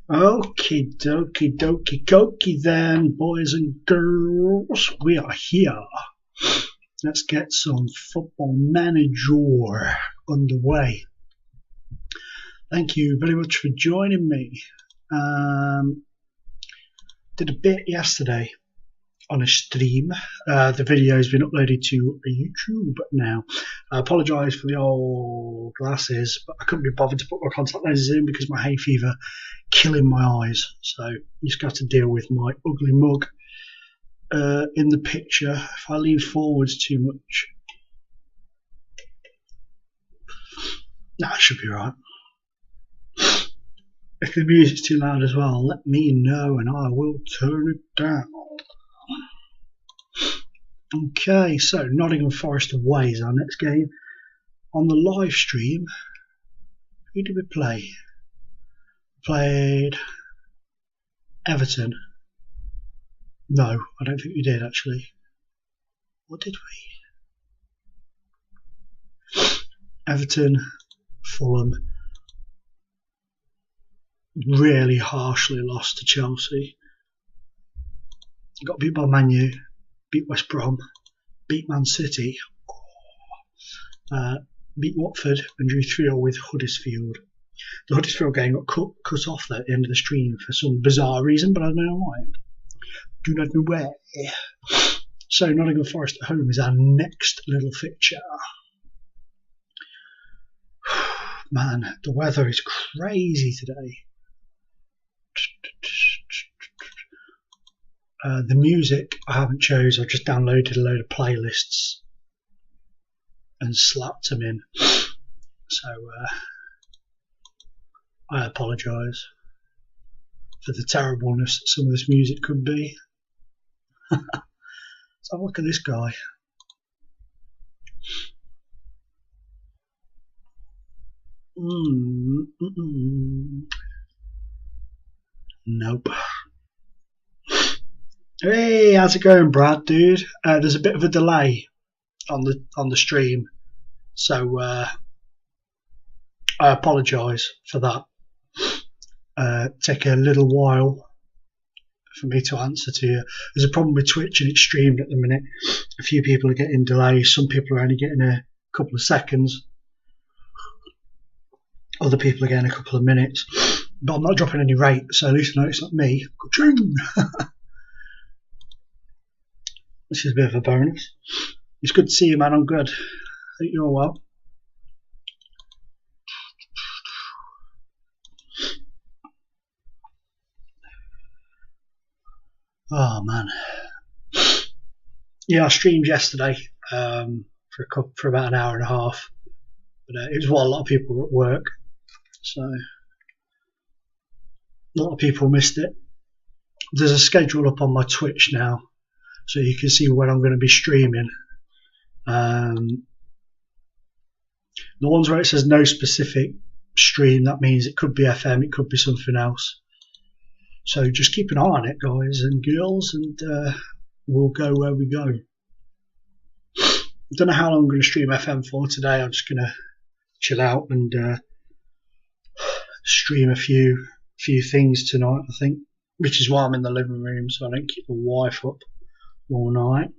Okie dokie dokie dokie then, boys and girls, we are here. Let's get some Football Manager underway. Thank you very much for joining me. Did a bit yesterday on a stream. The video has been uploaded to YouTube now. I apologise for the old glasses, but I couldn't be bothered to put my contact lenses in because my hay fever killing my eyes. So you just got to deal with my ugly mug in the picture. If I lean forwards too much, nah, it should be right. If the music's too loud as well, let me know and I will turn it down. Okay, so Nottingham Forest away is our next game. On the live stream, who did we play? We played Everton. No, I don't think we did actually. What did we? Everton, Fulham. Really harshly lost to Chelsea. Got beat by Man U, beat West Brom, beat Man City, beat Watford and drew 3-0 with Huddersfield. The Huddersfield game got cut off at the end of the stream for some bizarre reason, but I don't know why. Do not know where. So Nottingham Forest at home is our next little fixture. Man, the weather is crazy today. The music I haven't chose. I've just downloaded a load of playlists and slapped them in. So I apologise for the terribleness that some of this music could be. Let's have a look at this guy. Nope. Hey, how's it going, Brad, dude? There's a bit of a delay on the stream, so I apologise for that. Take a little while for me to answer to you. There's a problem with Twitch and it's streamed at the minute. A few people are getting delays. Some people are only getting a couple of seconds. Other people are getting a couple of minutes. But I'm not dropping any rate, so at least I know it's not me. This is a bit of a bonus. It's good to see you, man. I'm good. Hope you're well. Oh man. Yeah, I streamed yesterday for about an hour and a half, but it was while a lot of people were at work, so a lot of people missed it. There's a schedule up on my Twitch now, so you can see when I'm going to be streaming. The ones where it says no specific stream, that means it could be FM, it could be something else. So just keep an eye on it, guys and girls, and we'll go where we go. I don't know how long I'm going to stream FM4 today. I'm just going to chill out and stream a few things tonight, I think, which is why I'm in the living room, so I don't keep the wife up all night,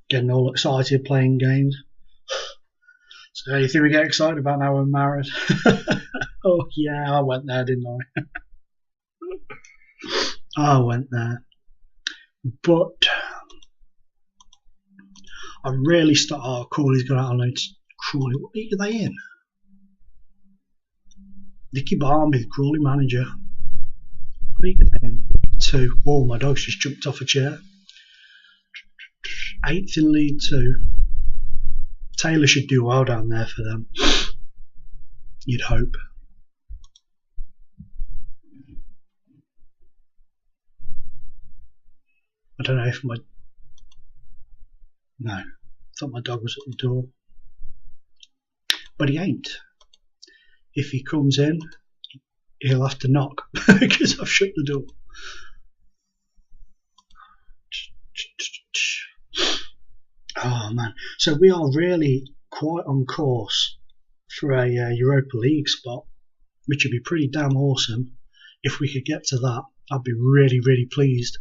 getting all excited playing games. So anything we get excited about now we're married? Oh yeah, I went there, didn't I? I went there, but I really start. Oh, Crawley's gone out on loan. Crawley, what league are they in? Nicky Barmby, Crawley manager. What league are they in? 2. Oh, my dog's just jumped off a chair. 8th in League 2. Taylor should do well down there for them. You'd hope. I don't know if my... No, I thought my dog was at the door. But he ain't. If he comes in, he'll have to knock because I've shut the door. Oh man, so we are really quite on course for a Europa League spot, which would be pretty damn awesome if we could get to that, I'd be really, really pleased.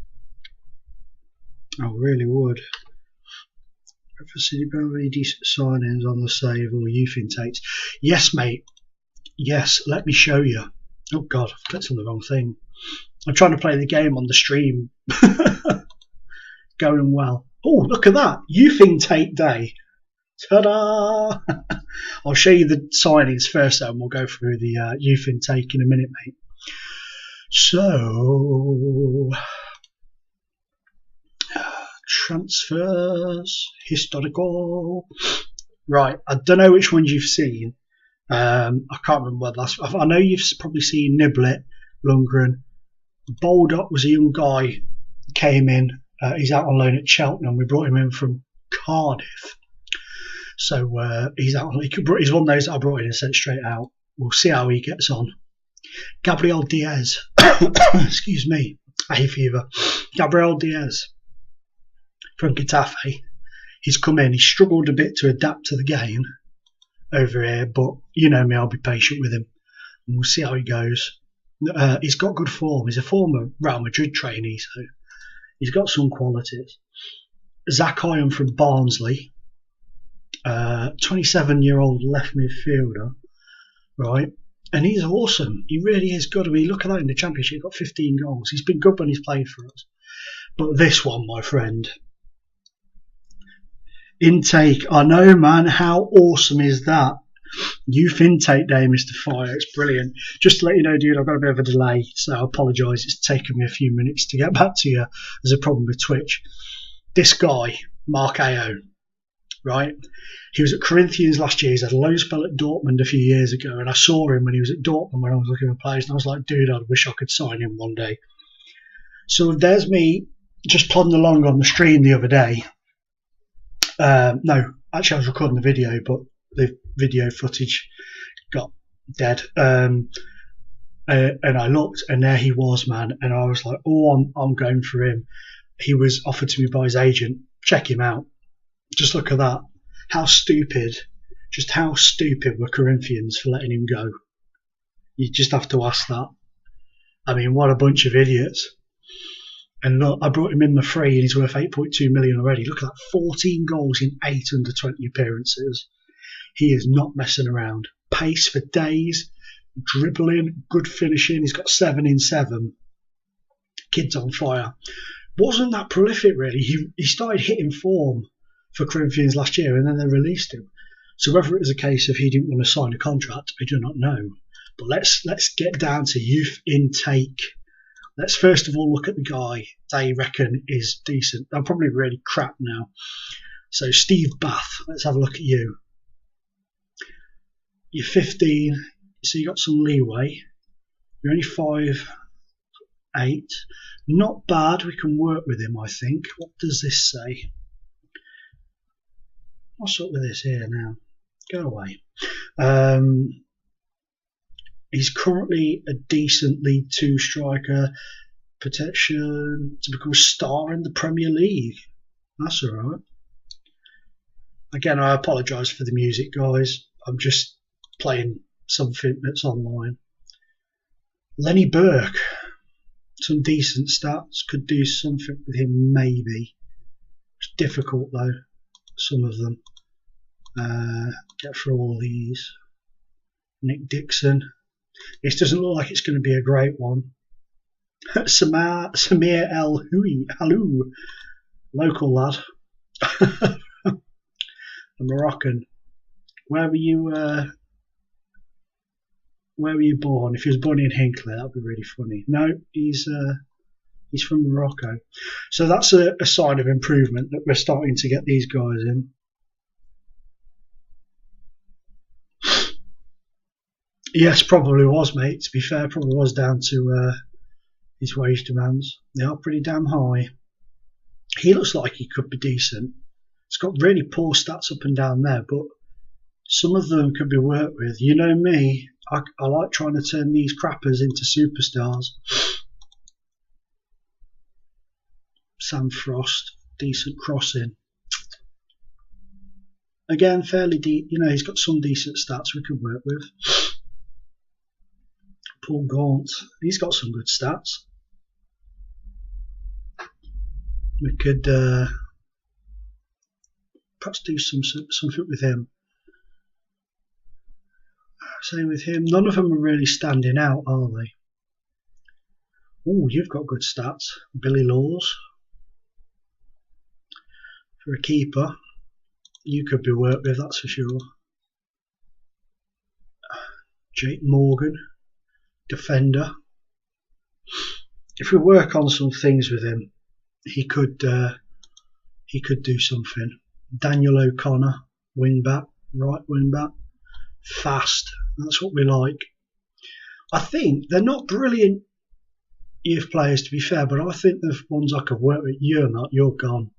I really would. City any decent signings on the save or youth intakes? Yes, mate. Yes, let me show you. Oh God, I've clicked on the wrong thing. I'm trying to play the game on the stream. Going well. Oh, look at that. Youth intake day. Ta-da! I'll show you the signings first, and we'll go through the youth intake in a minute, mate. So, transfers, historical. Right, I don't know which ones you've seen. I can't remember what last. I know you've probably seen Niblet, Lundgren. Baldock was a young guy, came in. He's out on loan at Cheltenham. We brought him in from Cardiff. So he's out. He's one of those that I brought in and sent straight out. We'll see how he gets on. Gabriel Diaz. Excuse me. Hay fever. Gabriel Diaz from Getafe. He's come in. He's struggled a bit to adapt to the game over here, but you know me, I'll be patient with him. And we'll see how he goes. He's got good form. He's a former Real Madrid trainee, so he's got some qualities. Zach Iron from Barnsley. 27-year-old left midfielder, right? And he's awesome. He really is good. I mean, look at that in the Championship. He got 15 goals. He's been good when he's played for us. But this one, my friend, intake. I know, man. How awesome is that? Youth intake day, Mr. Fire. It's brilliant. Just to let you know, dude, I've got a bit of a delay, so I apologise. It's taken me a few minutes to get back to you. There's a problem with Twitch. This guy, Mark Ao, right? He was at Corinthians last year. He's had a loan spell at Dortmund a few years ago, and I saw him when he was at Dortmund when I was looking for players, and I was like, dude, I wish I could sign him one day. So there's me just plodding along on the stream the other day. No, actually I was recording the video, but the video footage got dead. And I looked, and there he was, man. And I was like, oh, I'm going for him. He was offered to me by his agent. Check him out. Just look at that. How stupid. Just how stupid were Corinthians for letting him go? You just have to ask that. I mean, what a bunch of idiots. And look, I brought him in for free, and he's worth 8.2 million already. Look at that. 14 goals in 8 under 20 appearances. He is not messing around. Pace for days. Dribbling. Good finishing. He's got 7 in 7. Kid's on fire. Wasn't that prolific, really. He started hitting form for Corinthians last year, and then they released him. So whether it was a case of he didn't want to sign a contract, I do not know. But let's get down to youth intake. Let's first of all look at the guy they reckon is decent. They're probably really crap now. So Steve Bath, let's have a look at you. You're 15, so you got some leeway. You're only 5'8". Not bad. We can work with him, I think. What does this say? What's up with this here now? Go away. He's currently a decent League 2 striker. Protection to become a star in the Premier League. That's all right. Again, I apologise for the music, guys. I'm just playing something that's online. Lenny Burke. Some decent stats. Could do something with him, maybe. It's difficult, though. Some of them. Get through all these. Nick Dixon. This doesn't look like it's going to be a great one. Samir El Halou, local lad. A Moroccan. Where were you born? If he was born in Hinckley, that would be really funny. No, he's from Morocco. So that's a sign of improvement that we're starting to get these guys in. Yes, probably was, mate. To be fair, probably was down to his wage demands. They are pretty damn high. He looks like he could be decent. He's got really poor stats up and down there, but some of them could be worked with. You know me, I like trying to turn these crappers into superstars. Sam Frost, decent crossing. Again, fairly deep. You know, he's got some decent stats we could work with. Paul Gaunt, he's got some good stats. We could perhaps do something with him. Same with him. None of them are really standing out, are they? Oh, you've got good stats. Billy Laws. For a keeper, you could be worked with, that's for sure. Jake Morgan, defender. If we work on some things with him, he could do something. Daniel O'Connor, wing back, right wing back, fast. That's what we like. I think they're not brilliant youth players, to be fair, but I think the ones I could work with. You're not. You're gone.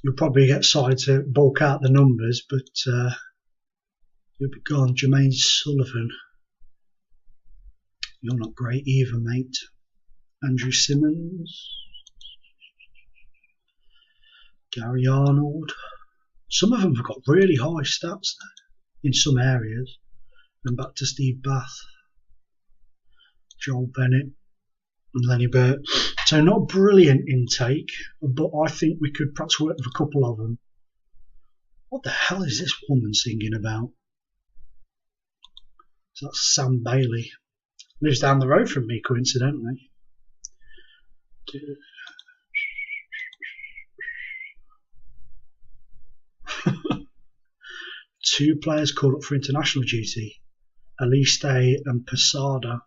You'll probably get signed to bulk out the numbers, but you'll be gone. Jermaine Sullivan. You're not great either, mate. Andrew Simmons. Gary Arnold. Some of them have got really high stats in some areas. And back to Steve Bath. Joel Bennett. And Lenny Burt. So not brilliant intake, but I think we could perhaps work with a couple of them. What the hell is this woman singing about? So that's Sam Bailey. Lives down the road from me, coincidentally. Two players called up for international duty. Aliste and Posada.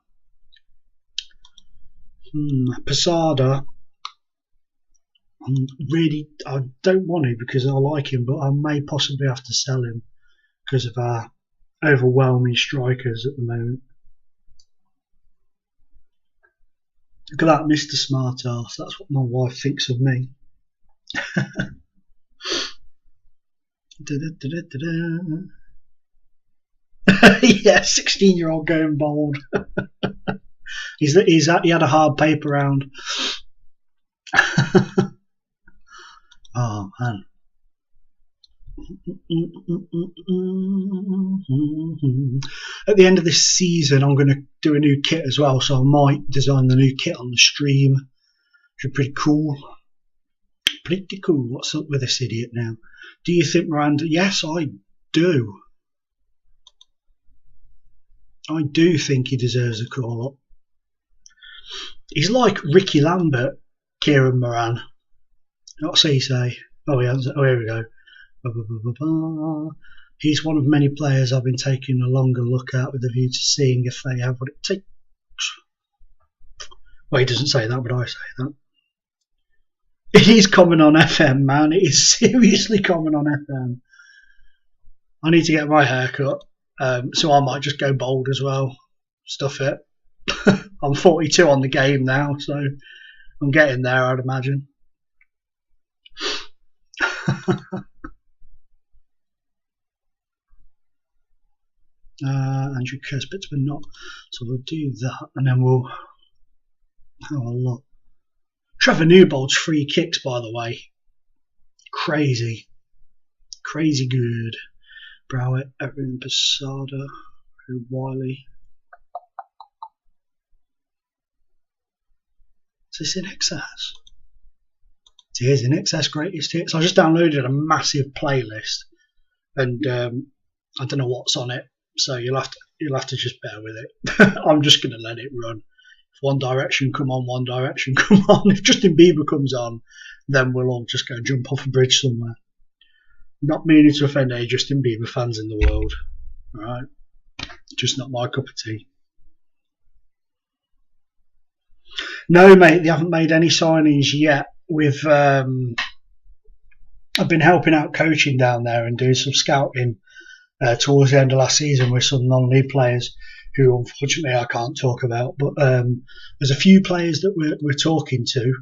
Posada, I don't want to because I like him, but I may possibly have to sell him because of our overwhelming strikers at the moment. Look at that, Mr. Smartass. That's what my wife thinks of me. Yeah, 16-year-old going bold. He had a hard paper round. Oh man. At the end of this season, I'm going to do a new kit as well, so I might design the new kit on the stream, which is pretty cool. Pretty cool. What's up with this idiot now? Do you think Miranda? Yes, I do. I do think he deserves a call up. He's like Ricky Lambert, Kieran Moran. What's he say? Oh, he hasn't. Oh, here we go. He's one of many players I've been taking a longer look at with a view to seeing if they have what it takes. Well, he doesn't say that, but I say that. It is common on FM, man. It is seriously common on FM. I need to get my hair cut, so I might just go bold as well. Stuff it. I'm 42 on the game now, so I'm getting there, I'd imagine. Andrew Cursbit's been not, so we'll do that, and then we'll have a look. Trevor Newbold's free kicks, by the way, crazy good. Browett, Erin Posada, Wiley. Is this in excess? It is in excess greatest hits. I just downloaded a massive playlist, and I don't know what's on it, so you'll have to just bear with it. I'm just going to let it run. If One Direction come on, One Direction come on. If Justin Bieber comes on, then we'll all just go jump off a bridge somewhere. Not meaning to offend any Justin Bieber fans in the world, all right? Just not my cup of tea. No, mate, they haven't made any signings yet. I've been helping out coaching down there and doing some scouting towards the end of last season with some non-league players who unfortunately I can't talk about. But there's a few players that we're talking to.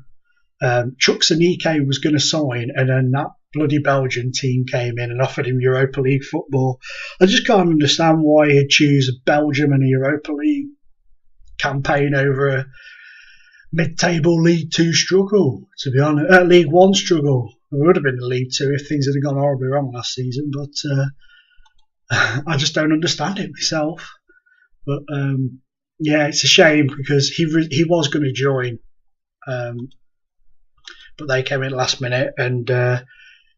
Chuck Sanike was going to sign, and then that bloody Belgian team came in and offered him Europa League football. I just can't understand why he'd choose Belgium and a Europa League campaign over a mid-table League 2 struggle, to be honest. League 1 struggle. It would have been the League 2 if things had gone horribly wrong last season, but I just don't understand it myself. But Yeah, it's a shame because he was going to join, but they came in last minute, and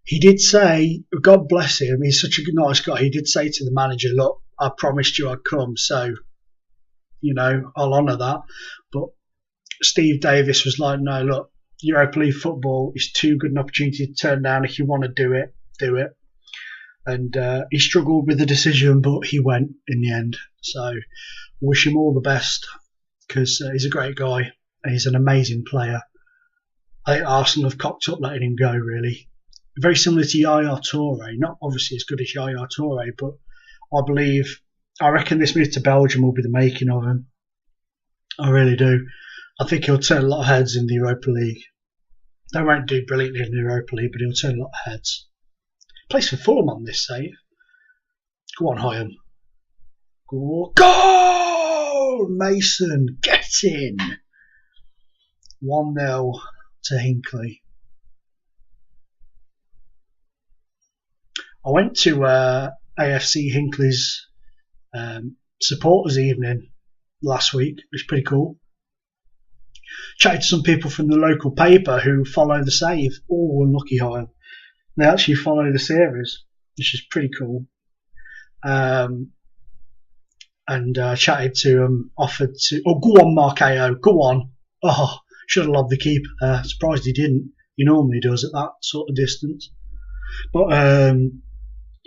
he did say, God bless him, he's such a nice guy. He did say to the manager, "Look, I promised you I'd come, so I'll honour that." But Steve Davis was like, "No, look, Europa League football is too good an opportunity to turn down. If you want to do it, do it." And he struggled with the decision, but he went in the end. So wish him all the best because he's a great guy and he's an amazing player. I think Arsenal have cocked up letting him go, really. Very similar to Yaya Toure. Not obviously as good as Yaya Toure, but I reckon this move to Belgium will be the making of him. I really do. I think he'll turn a lot of heads in the Europa League. They won't do brilliantly in the Europa League, but he'll turn a lot of heads. Plays for Fulham on this save. Go on, Hyam. Goal! Mason, get in! 1-0 to Hinckley. I went to AFC Hinckley's supporters evening last week. It was pretty cool. Chatted to some people from the local paper who follow the save. Oh, unlucky Hyam. They actually follow the series, which is pretty cool. And chatted to them, offered to... Oh, go on, Markeo, go on. Oh, should have lobbed the keeper there. Surprised he didn't. He normally does at that sort of distance. But, I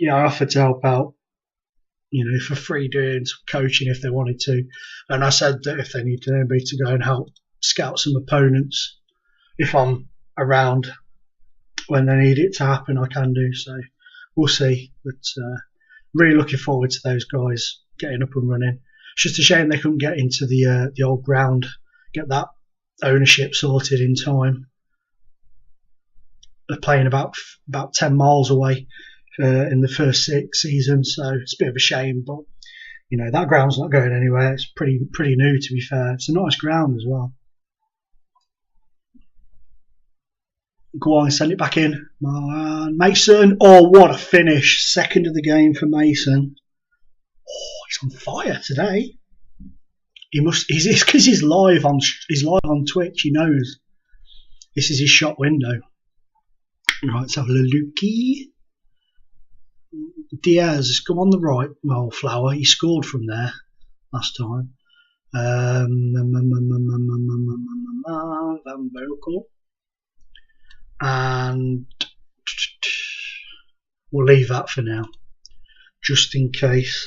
offered to help out, for free doing some coaching if they wanted to. And I said that if they needed anybody to go and help scout some opponents, if I'm around when they need it to happen, I can do. So we'll see. But really looking forward to those guys getting up and running. It's just a shame they couldn't get into the old ground, get that ownership sorted in time. They're playing about 10 miles away in the first season, so it's a bit of a shame. But that ground's not going anywhere. It's pretty new, to be fair. It's a nice ground as well. Go on, send it back in. Mason. Oh, what a finish. Second of the game for Mason. Oh, he's on fire today. It's because he's live on Twitch. He knows this is his shot window. Right, let's have a looky. Diaz has come on the right. Well, Flower, he scored from there last time. Van Bokel. And we'll leave that for now, just in case.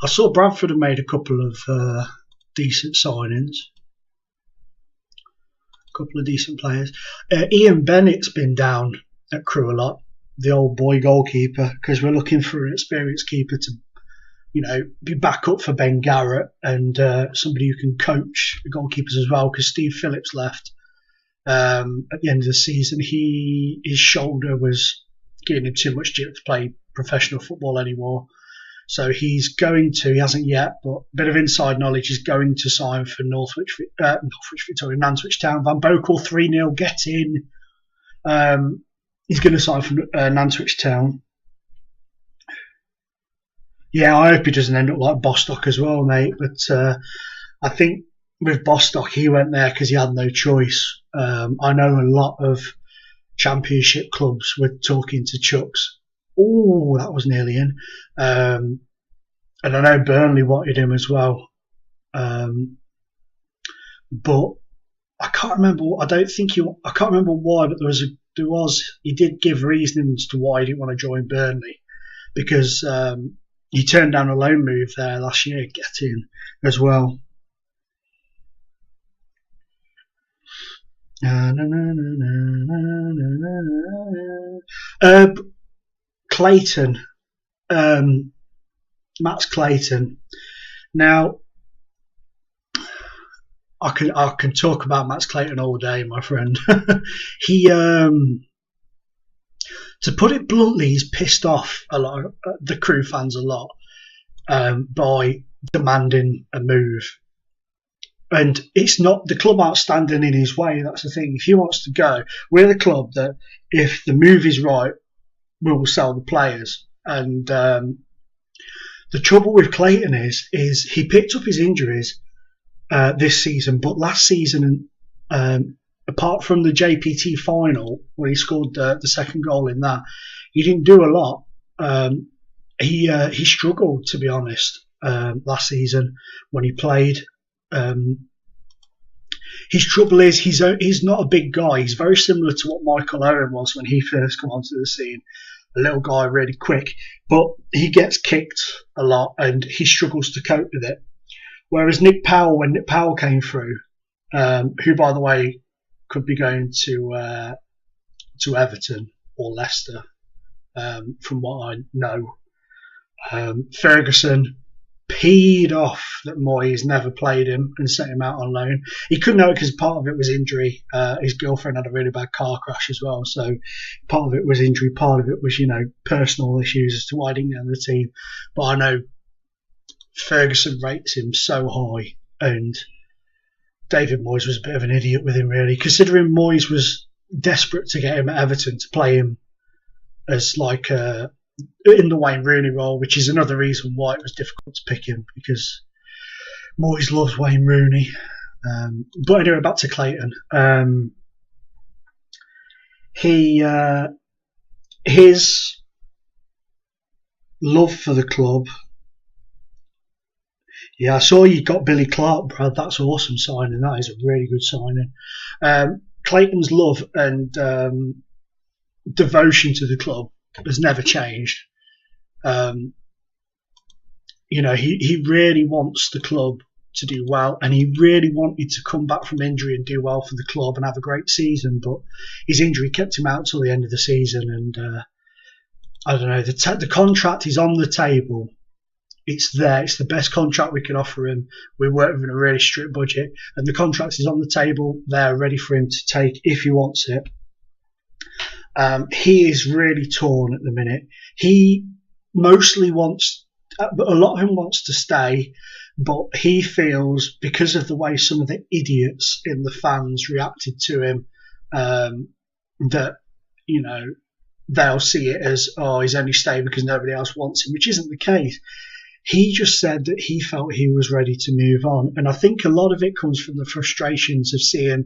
I saw Bradford have made a couple of decent signings, a couple of decent players. Ian Bennett's been down at Crewe a lot, the old boy goalkeeper, because we're looking for an experienced keeper to, be back up for Ben Garrett and somebody who can coach the goalkeepers as well, because Steve Phillips left. At the end of the season, his shoulder was giving him too much jip to play professional football anymore. So he hasn't yet, but a bit of inside knowledge, he's going to sign for Nantwich Town. Van Bokel 3-0, get in. He's going to sign for Nantwich Town. Yeah, I hope he doesn't end up like Bostock as well, mate. But I think with Bostock, he went there because he had no choice. I know a lot of championship clubs were talking to Chucks. Oh, that was nearly in. And I know Burnley wanted him as well. But I can't remember. I can't remember why, but he did give reasons to why he didn't want to join Burnley, because he turned down a loan move there last year, get in as well. Clayton, Max Clayton. Now, I can talk about Max Clayton all day, my friend. He, to put it bluntly, he's pissed off a lot, the Crewe fans a lot, by demanding a move. And it's not, the club aren't standing in his way. That's the thing. If he wants to go, we're the club that if the move is right, we will sell the players. And the the trouble with Clayton is he picked up his injuries this season, but last season, apart from the JPT final where he scored the second goal in that, he didn't do a lot. He struggled, to be honest, last season when he played. His trouble is he's not a big guy. He's very similar to what Michael Owen was when he first came onto the scene. A little guy, really quick, but he gets kicked a lot and he struggles to cope with it. Whereas Nick Powell, when Nick Powell came through, who, by the way, could be going to Everton or Leicester, from what I know, Ferguson peed off that Moyes never played him and sent him out on loan. He couldn't know it because part of it was injury. His girlfriend had a really bad car crash as well, so part of it was injury, part of it was, personal issues as to why he didn't get on the team. But I know Ferguson rates him so high, and David Moyes was a bit of an idiot with him, really, considering Moyes was desperate to get him at Everton to play him as like in the Wayne Rooney role, which is another reason why it was difficult to pick him, because Moyes loves Wayne Rooney. But anyway, back to Clayton. His love for the club. Yeah, I saw you got Billy Clark, Brad. That's awesome signing. That is a really good signing. Clayton's love and devotion to the club has never changed. He really wants the club to do well, and he really wanted to come back from injury and do well for the club and have a great season, but his injury kept him out till the end of the season, and I don't know, the contract is on the table. It's there. It's the best contract we can offer him. We work within a really strict budget, and the contract is on the table there, ready for him to take if he wants it. He is really torn at the minute. He mostly wants, but a lot of him wants to stay, but he feels, because of the way some of the idiots in the fans reacted to him, that, they'll see it as, oh, he's only staying because nobody else wants him, which isn't the case. He just said that he felt he was ready to move on. And I think a lot of it comes from the frustrations of seeing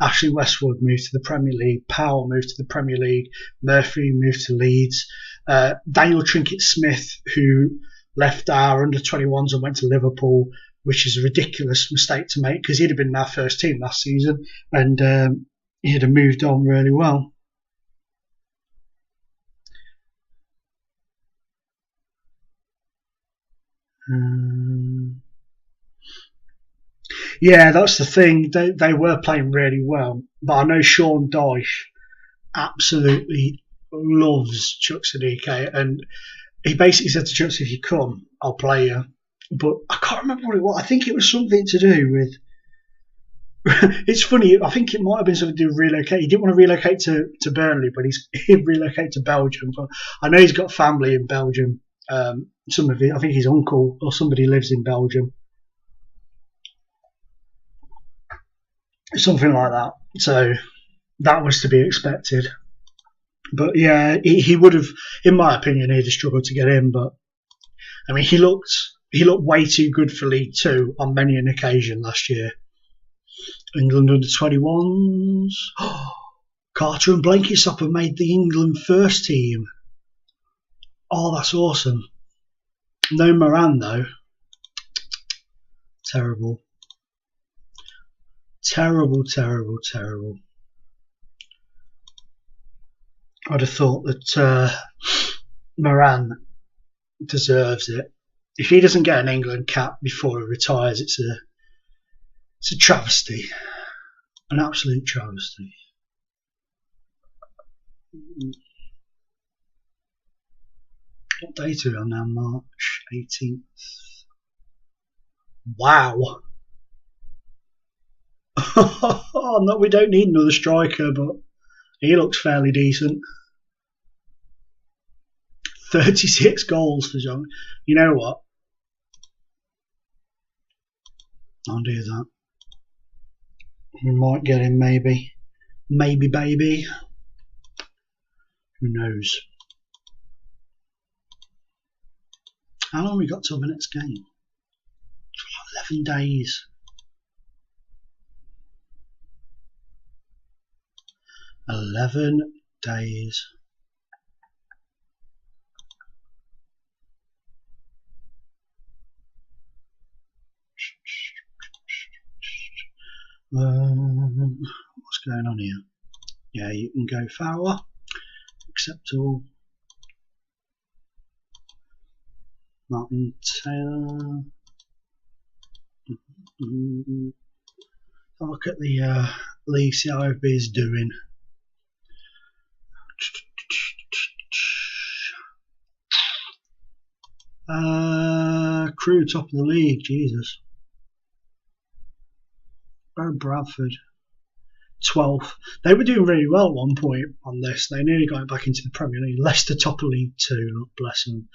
Ashley Westwood move to the Premier League, Powell move to the Premier League, Murphy moved to Leeds, Daniel Trinkett-Smith, who left our under-21s and went to Liverpool, which is a ridiculous mistake to make because he'd have been in our first team last season, and he'd have moved on really well. Yeah, that's the thing. They were playing really well, but I know Sean Dyche absolutely loves Chuck Sadike, and he basically said to Chuck, if you come, I'll play you. But I can't remember what it was. I think it was something to do with... It's funny, I think it might have been something to do with relocate. He didn't want to relocate to Burnley, but he'd relocate to Belgium. But I know he's got family in Belgium. I think his uncle or somebody lives in Belgium. Something like that. So that was to be expected. But yeah, he would have, in my opinion, he'd have struggled to get in. But I mean, he looked way too good for League Two on many an occasion last year. England under-21s. Carter and Blenkinsop made the England first team. Oh, that's awesome. No Moran though. Terrible. Terrible, terrible, terrible. I'd have thought that Moran deserves it. If he doesn't get an England cap before he retires, it's a travesty. An absolute travesty. What date are we on now? March 18th. Wow. No, we don't need another striker, but he looks fairly decent. 36 goals for John. You know what? I'll do that. We might get him, maybe. Maybe, baby. Who knows? How long have we got till the next game? 11 days. 11 days. What's going on here? Yeah, you can go Fowler. Accept all. Martin Taylor. Have a look at the league, see how everybody's doing. Crew top of the league, Jesus. Bradford 12th. They were doing really well at one point on this. They nearly got back into the Premier League. Leicester top of League 2, bless them.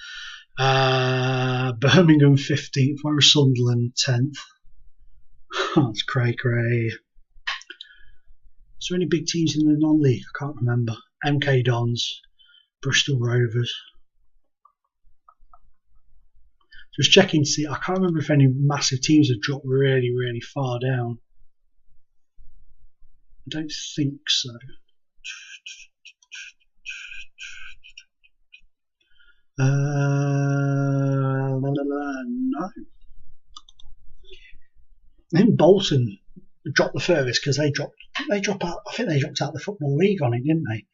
Birmingham 15th, whereas Sunderland 10th. That's cray. Is there any big teams in the non-league? I can't remember. MK Dons, Bristol Rovers. Just checking to see. I can't remember if any massive teams have dropped really, really far down. I don't think so. No. I think Bolton dropped the furthest because they dropped out. I think they dropped out the Football League on it, didn't they?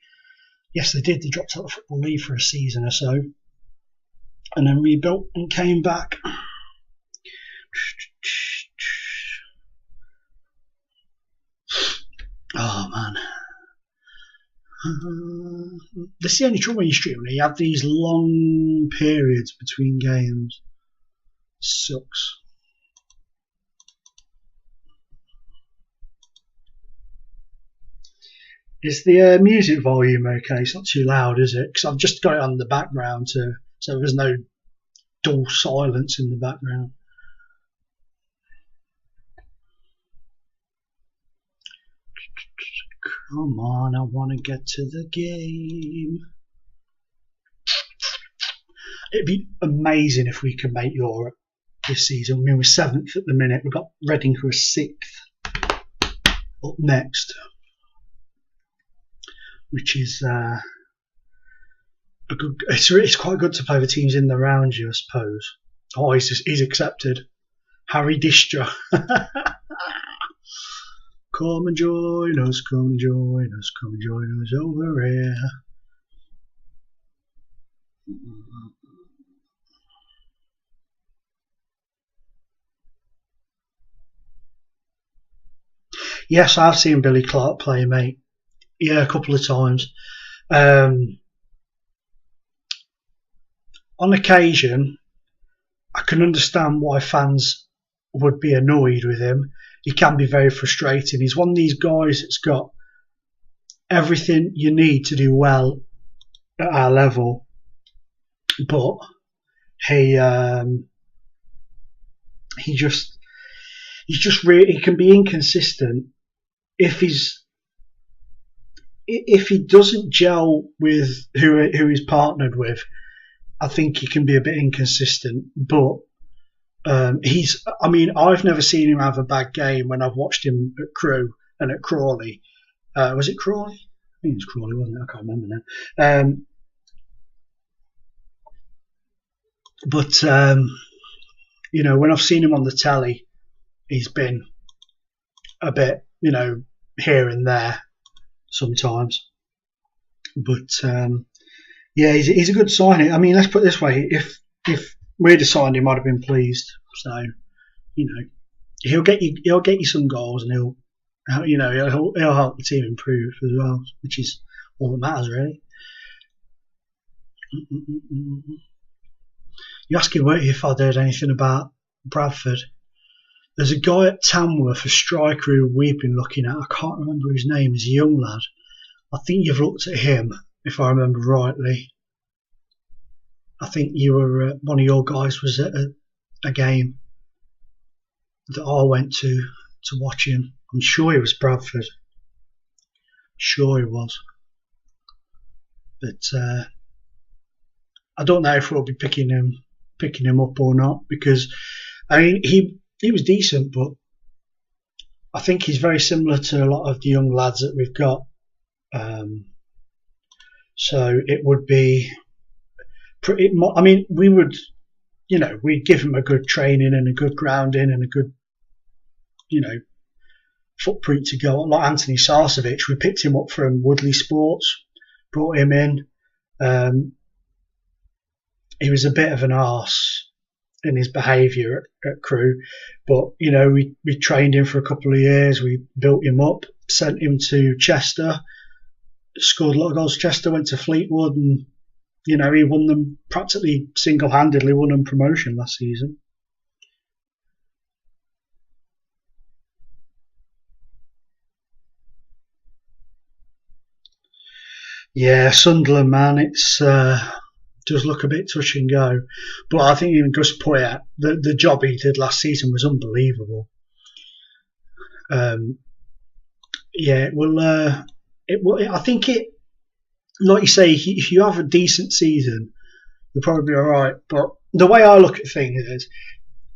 Yes, they did. They dropped out the Football League for a season or so, and then rebuilt and came back. Oh man, this is the only trouble when you stream. You have these long periods between games. Sucks. Is the music volume okay? It's not too loud, is it? Because I've just got it on the background so there's no dull silence in the background. Come on, I want to get to the game. It'd be amazing if we could make Europe this season. I mean, we're 7th at the minute. We've got Reading who are 6th up next, which is a good. It's quite good to play the teams in the round you, I suppose. Oh, he's accepted. Harry Distra. Come and join us, come and join us, come and join us over here. Yes, I've seen Billy Clark play, mate. Yeah, a couple of times. On occasion, I can understand why fans would be annoyed with him. He can be very frustrating. He's one of these guys that's got everything you need to do well at our level, but he can be inconsistent if he doesn't gel with who he's partnered with. I think he can be a bit inconsistent, but I've never seen him have a bad game when I've watched him at Crewe and at Crawley. Was it Crawley? I think it was Crawley, wasn't it? I can't remember now. When I've seen him on the telly, he's been a bit, here and there sometimes. But yeah, he's a good signing. I mean, let's put it this way: if we'd have signed him, I'd have been pleased. So, he'll get you some goals, and he'll help the team improve as well, which is all that matters, really. You're asking, weren't you, if I'd heard anything about Bradford? There's a guy at Tamworth, a striker who we've been looking at. I can't remember his name. He's a young lad. I think you've looked at him, if I remember rightly. I think you were one of your guys was at a game that I went to watch him. I'm sure he was Bradford. Sure he was. But I don't know if we'll be picking him picking him up or not, because I mean he was decent, but I think he's very similar to a lot of the young lads that we've got. So it would be pretty. I mean, we would, we'd give him a good training and a good grounding and a good, footprint to go on. Like Anthony Sarcevic, we picked him up from Woodley Sports, brought him in. He was a bit of an arse in his behaviour at Crewe, but we trained him for a couple of years. We built him up, sent him to Chester, scored a lot of goals. Chester went to Fleetwood, and he won them practically single-handedly. Won them promotion last season. Yeah, Sunderland, man, it's does look a bit touch and go, but I think even Gus Poyet, the job he did last season was unbelievable. Yeah, it will. I think it, like you say, if you have a decent season, you'll probably be all right. But the way I look at things is,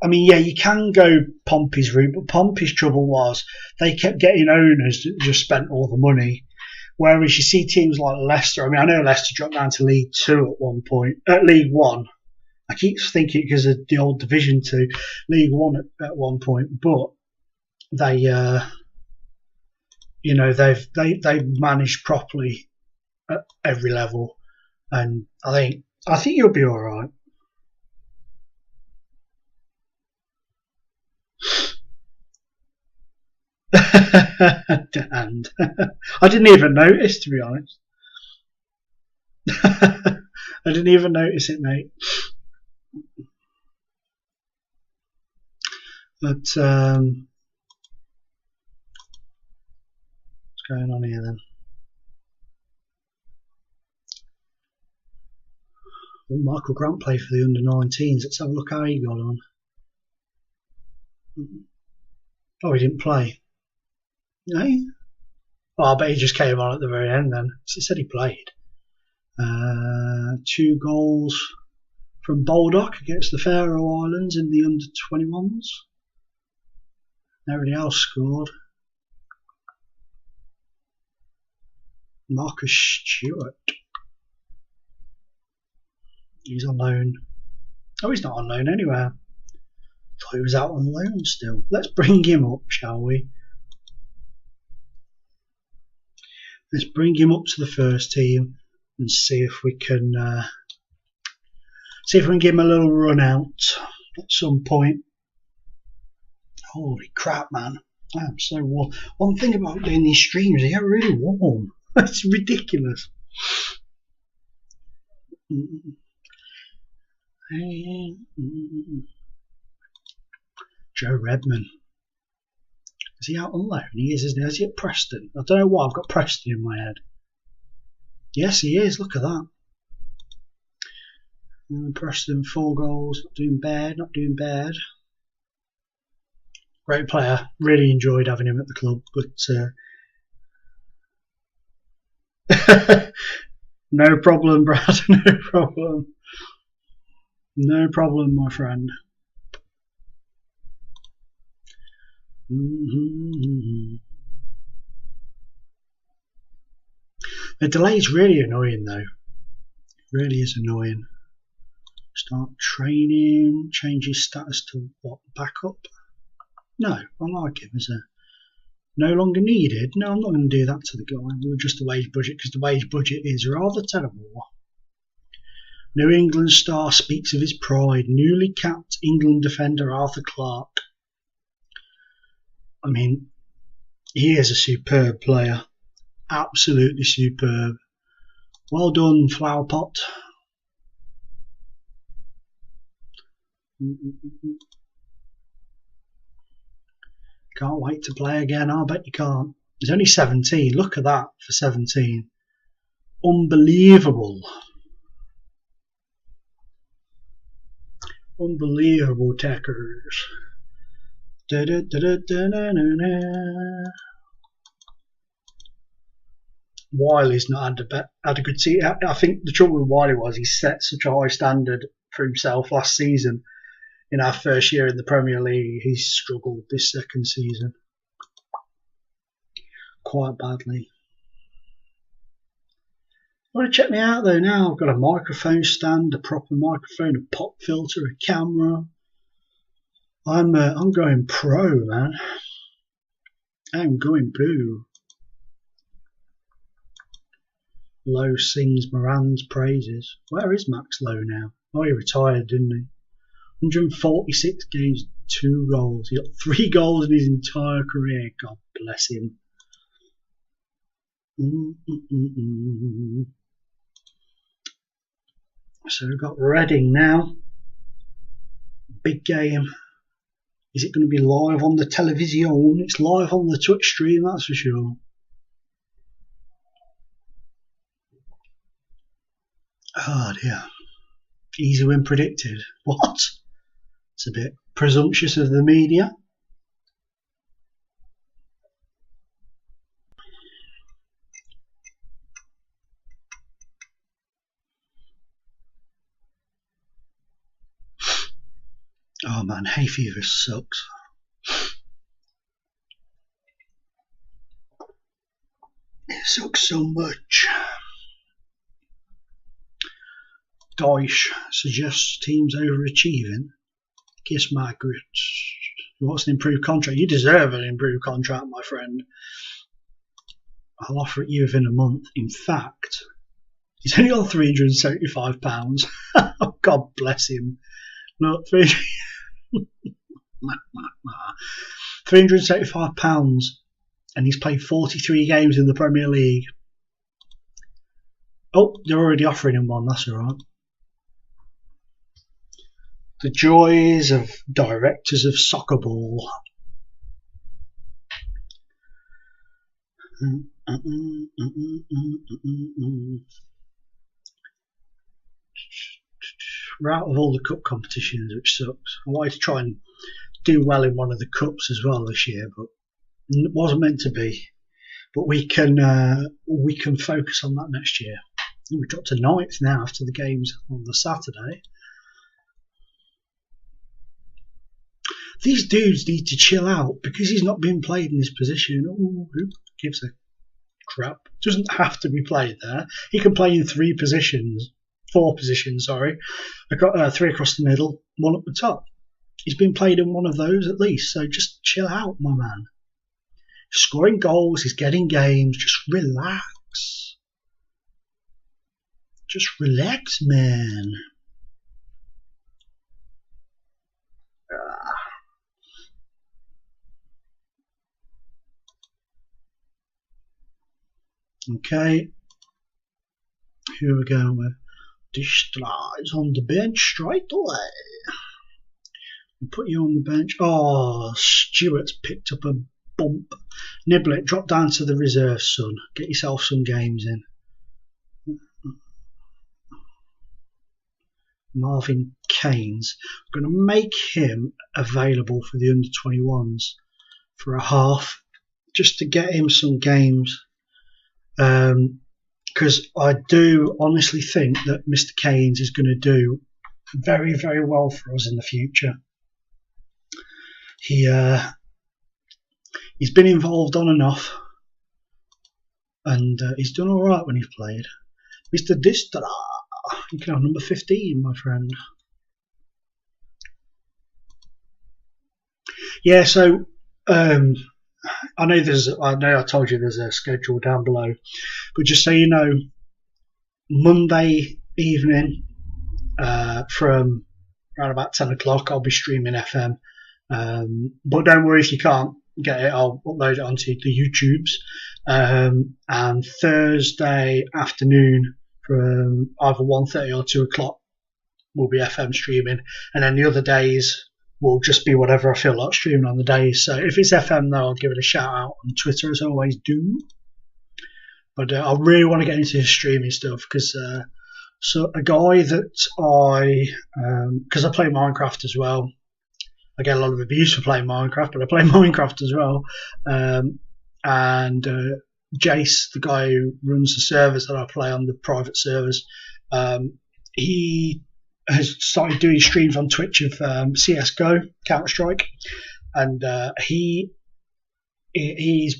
I mean, yeah, you can go Pompey's route, but Pompey's trouble was they kept getting owners that just spent all the money. Whereas you see teams like Leicester, I mean, I know Leicester dropped down to League 2 at one point, at League 1. I keep thinking because of the old Division 2, League 1 at one point, but they, they've managed properly at every level, and I think you'll be all right. And I didn't even notice, to be honest. I didn't even notice it, mate. But what's going on here then? Well, Michael Grant played for the under-19s. Let's have a look how he got on. Oh, he didn't play. No? Well, I bet he just came on at the very end then. It said he played. 2 goals from Baldock against the Faroe Islands in the under-21s. Nobody else scored. Marcus Stewart. He's on loan. Oh, he's not on loan anywhere. Thought he was out on loan still. Let's bring him up, shall we? Let's bring him up to the first team and see if we can give him a little run out at some point. Holy crap, man! I am so warm. One thing about doing these streams, they get really warm. It's ridiculous. Joe Redman. Is he out on loan? He is, isn't he? Is he at Preston? I don't know why I've got Preston in my head. Yes, he is. Look at that. Preston, 4 goals. Not doing bad. Not doing bad. Great player. Really enjoyed having him at the club. But no problem, Brad. No problem. No problem, my friend. The delay is really annoying, though. It really is annoying. Start training, change his status to what? Backup? No, I like him as a no longer needed. No, I'm not going to do that to the guy. We'll adjust the wage budget because the wage budget is rather terrible. New England star speaks of his pride. Newly capped England defender Arthur Clarke. I mean, he is a superb player. Absolutely superb. Well done, Flowerpot. Can't wait to play again. I bet you can't. He's only 17. Look at that for 17. Unbelievable. Unbelievable techers. Wiley's not had a good season. I think the trouble with Wiley was he set such a high standard for himself last season. In our first year in the Premier League, he's struggled this second season quite badly. Want to check me out though now? I've got a microphone stand, a proper microphone, a pop filter, a camera. I'm going pro, man. I'm going pro. Lowe sings Moran's praises. Where is Max Lowe now? Oh, he retired, didn't he? 146 games, 2 goals. He got 3 goals in his entire career. God bless him. So we've got Reading now. Big game. Is it going to be live on the television? It's live on the Twitch stream, that's for sure. Oh dear. Easy win predicted. What? It's a bit presumptuous of the media. Oh man, hay fever sucks. It sucks so much. Deutsch suggests teams overachieving. Kiss my grits. He wants an improved contract. You deserve an improved contract, my friend. I'll offer it you within a month. In fact, he's only on £375. Oh, God bless him. No, £375, and he's played 43 games in the Premier League. Oh, they're already offering him one. That's all right. The joys of directors of soccer ball. We're out of all the cup competitions, which sucks. I wanted to try and do well in one of the cups as well this year, but it wasn't meant to be. But we can focus on that next year. We dropped to 9th now after the games on the Saturday. These dudes need to chill out because he's not being played in this position. Oh, who gives a crap? Doesn't have to be played there. He can play in 4 positions, sorry. I've got 3 across the middle, 1 at the top. He's been played in one of those at least, so just chill out, my man. He's scoring goals, he's getting games, just relax. Just relax, man. Okay, who are we going with? Distra is on the bench straight away. We'll put you on the bench. Oh, Stewart's picked up a bump. Niblet, drop down to the reserve, son. Get yourself some games in. Marvin Keynes. I'm going to make him available for the under-21s for a half, just to get him some games. Because I do honestly think that Mr. Keynes is going to do very, very well for us in the future. He's been involved on and off, and he's done all right when he's played. Mr. Distra, you can have number 15, my friend. Yeah, so I know I told you there's a schedule down below, but just so you know, Monday evening from around about 10 o'clock I'll be streaming FM, but don't worry if you can't get it, I'll upload it onto the YouTubes, and Thursday afternoon from either 1:30 or 2 o'clock will be FM streaming, and then the other days will just be whatever I feel like streaming on the days. So if it's FM, though, I'll give it a shout out on Twitter, as I always do. But I really want to get into his streaming stuff because so a guy that because I play Minecraft as well. I get a lot of abuse for playing Minecraft, but I play Minecraft as well. And Jace, the guy who runs the servers that I play on, the private servers, he has started doing streams on Twitch of CS:GO, Counter-Strike, and he's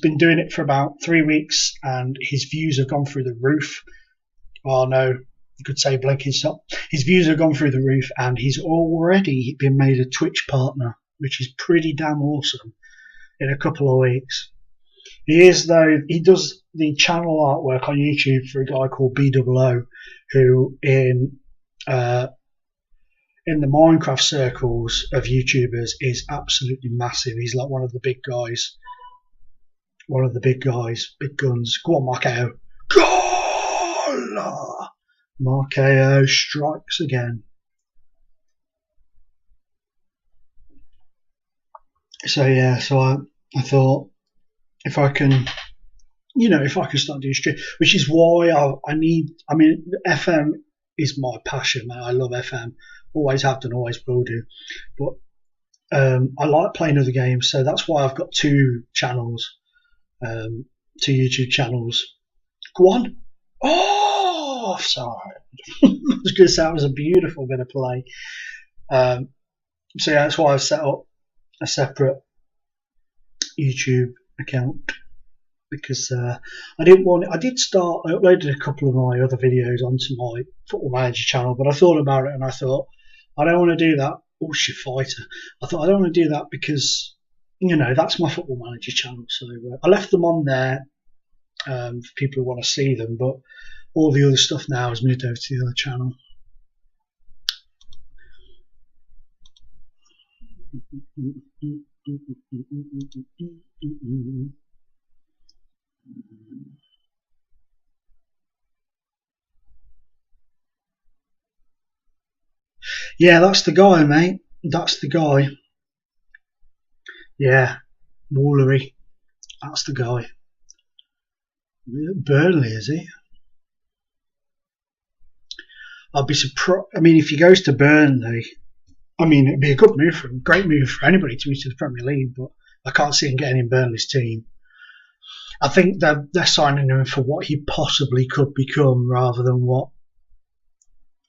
been doing it for about 3 weeks, and his views have gone through the roof. Oh no, you could say blinking stop. His views have gone through the roof, and he's already been made a Twitch partner, which is pretty damn awesome. In a couple of weeks, he does the channel artwork on YouTube for a guy called BOO, who in the Minecraft circles of YouTubers is absolutely massive. He's like one of the big guys. Big guns. Go on, Markeo. Goal! Markeo strikes again. So yeah, I thought if I can start doing stream, which is why FM is my passion, man. I love FM. Always have done, always will do. But I like playing other games, so that's why I've got 2 channels. 2 YouTube channels. Go on. Oh, sorry. I was going to say that was a beautiful bit of play. So yeah, that's why I've set up a separate YouTube account, because I uploaded a couple of my other videos onto my Football Manager channel, but I thought about it and I thought I don't want to do that. Oh, shit, fighter. I thought I don't want to do that because that's my Football Manager channel. So I left them on there for people who want to see them, but all the other stuff now is moved over to the other channel. Yeah, that's the guy, mate. That's the guy. Yeah, Woolery. That's the guy. Burnley, is he? I'll be surprised. I mean, if he goes to Burnley, it'd be a good move for him. Great move for anybody to move to the Premier League, but I can't see him getting in Burnley's team. I think they're signing him for what he possibly could become rather than what.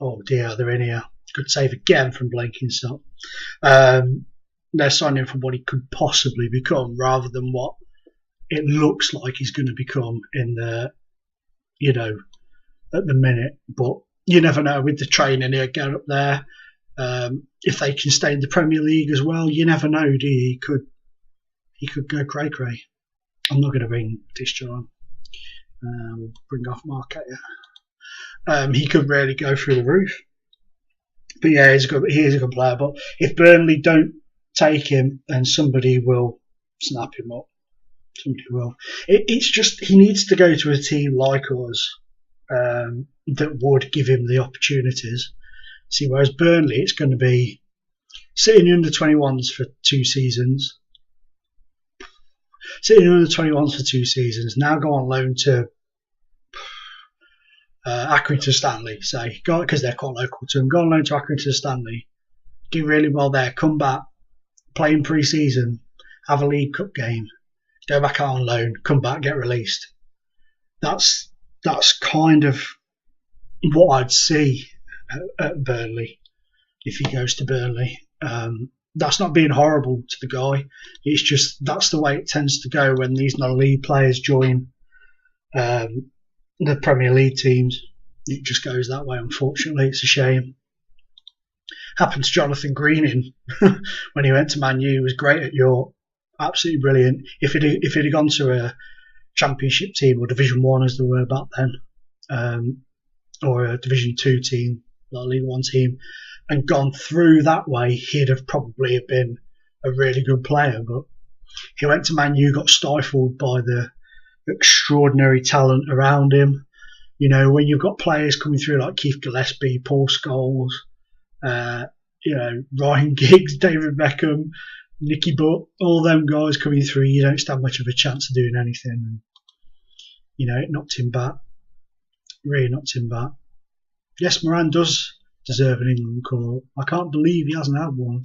Oh dear, they're in here. Good save again from Blankenstop. They're signing him for what he could possibly become rather than what it looks like he's going to become in the, at the minute. But you never know with the training he'll get up there. If they can stay in the Premier League as well, you never know, do you? He could go cray-cray. I'm not going to bring Discher on. We'll bring off Marquette. He could really go through the roof. But yeah, he is a good player. But if Burnley don't take him, then somebody will snap him up. Somebody will. It's just he needs to go to a team like us that would give him the opportunities. See, whereas Burnley, it's going to be sitting under 21s for 2 seasons. Sitting under 21s for 2 seasons. Now go on loan to Accrington Stanley, say, because they're quite local to him. Go on loan to Accrington Stanley. Do really well there. Come back, play in pre-season, have a League Cup game, go back out on loan, come back, get released. That's kind of what I'd see at Burnley if he goes to Burnley. That's not being horrible to the guy. It's just that's the way it tends to go when these non-league players join the Premier League teams. It just goes that way, unfortunately. It's a shame. Happened to Jonathan Greening when he went to Man U. He was great at York. Absolutely brilliant. If he'd gone to a Championship team or Division 1 as they were back then, or a Division 2 team, like a League 1 team, and gone through that way, he'd have probably been a really good player. But he went to Man U, got stifled by the extraordinary talent around him. When you've got players coming through like Keith Gillespie, Paul Scholes, Ryan Giggs, David Beckham, Nicky Butt, all them guys coming through, you don't stand much of a chance of doing anything. And, it knocked him back. Really knocked him back. Yes, Moran does deserve an England call. I can't believe he hasn't had one.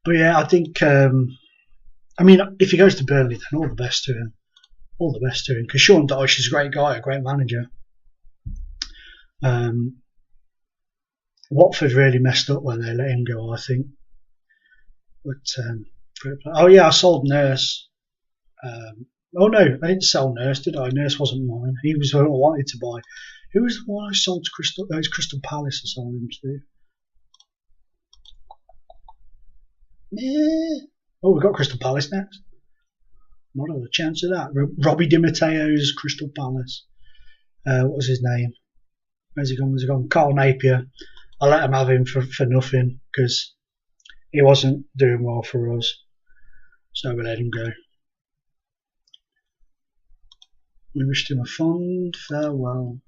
But yeah, I think, if he goes to Burnley, then all the best to him. All the best to him. Because Sean Dyche is a great guy, a great manager. Watford really messed up when they let him go, I think. But oh yeah, I sold Nurse. Oh no, I didn't sell Nurse, did I? Nurse wasn't mine. He was who I wanted to buy. Who was the one I sold to Crystal? Oh, it was Crystal Palace I sold him to. Yeah. Oh, we've got Crystal Palace next. Not a chance of that. Robbie Di Matteo's Crystal Palace. What was his name? Where's he gone? Where's he gone? Carl Napier. I let him have him for nothing because he wasn't doing well for us. So we let him go. We wished him a fond farewell.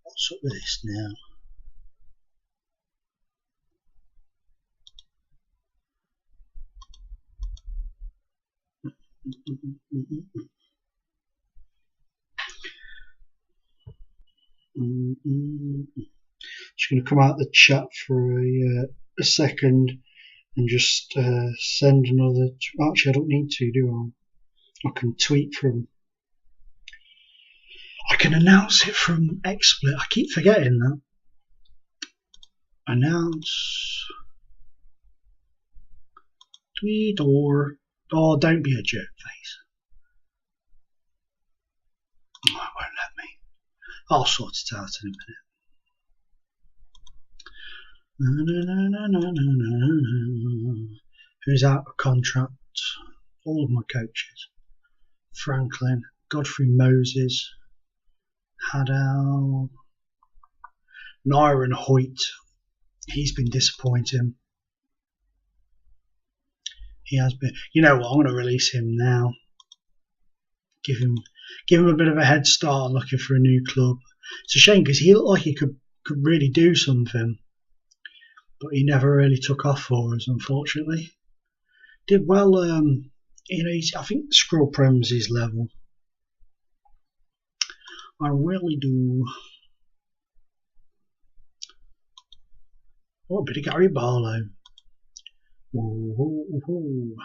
What's up with this now? Just going to come out the chat for a second and just send another. Actually, I don't need to, do I? I can tweet from. I can announce it from XSplit. I keep forgetting that. Announce. Tweet or. Oh, don't be a jerk face. Oh, it won't let me. I'll sort it out in a minute. Who's out of contract? All of my coaches. Franklin, Godfrey Moses, Haddell, Nyron Hoyt. He's been disappointing. He has been. You know what? I'm going to release him now. Give him a bit of a head start on looking for a new club. It's a shame because he looked like he could really do something, but he never really took off for us, unfortunately. Did well. I think Scroll Prem's his level. I really do. Oh, a bit of Gary Barlow. Whoa.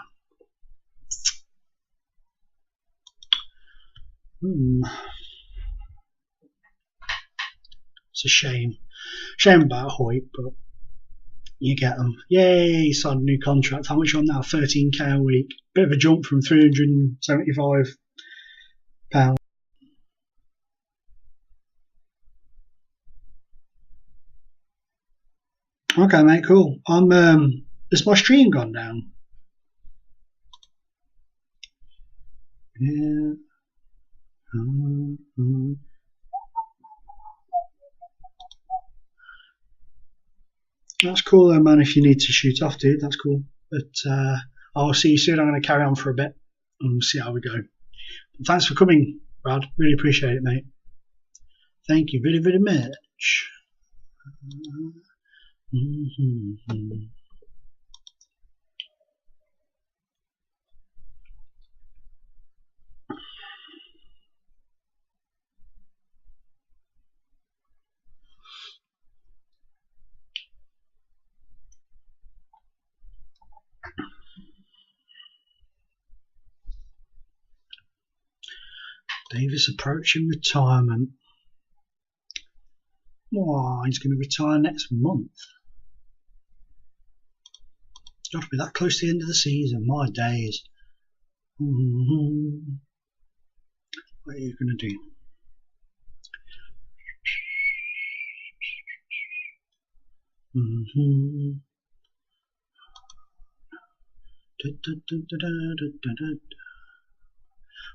It's a shame. Shame about Hoyt, but you get them. Yay, he signed a new contract. How much on now? 13k a week. Bit of a jump from £375. Okay, mate, cool. Has my stream gone down? Yeah. That's cool though, man, if you need to shoot off, dude, that's cool. But I'll see you soon. I'm going to carry on for a bit and we'll see how we go. But thanks for coming, Brad. Really appreciate it, mate. Thank you very, very much. Davis approaching retirement. Oh, he's going to retire next month. Got to be that close to the end of the season. My days. What are you going to do? I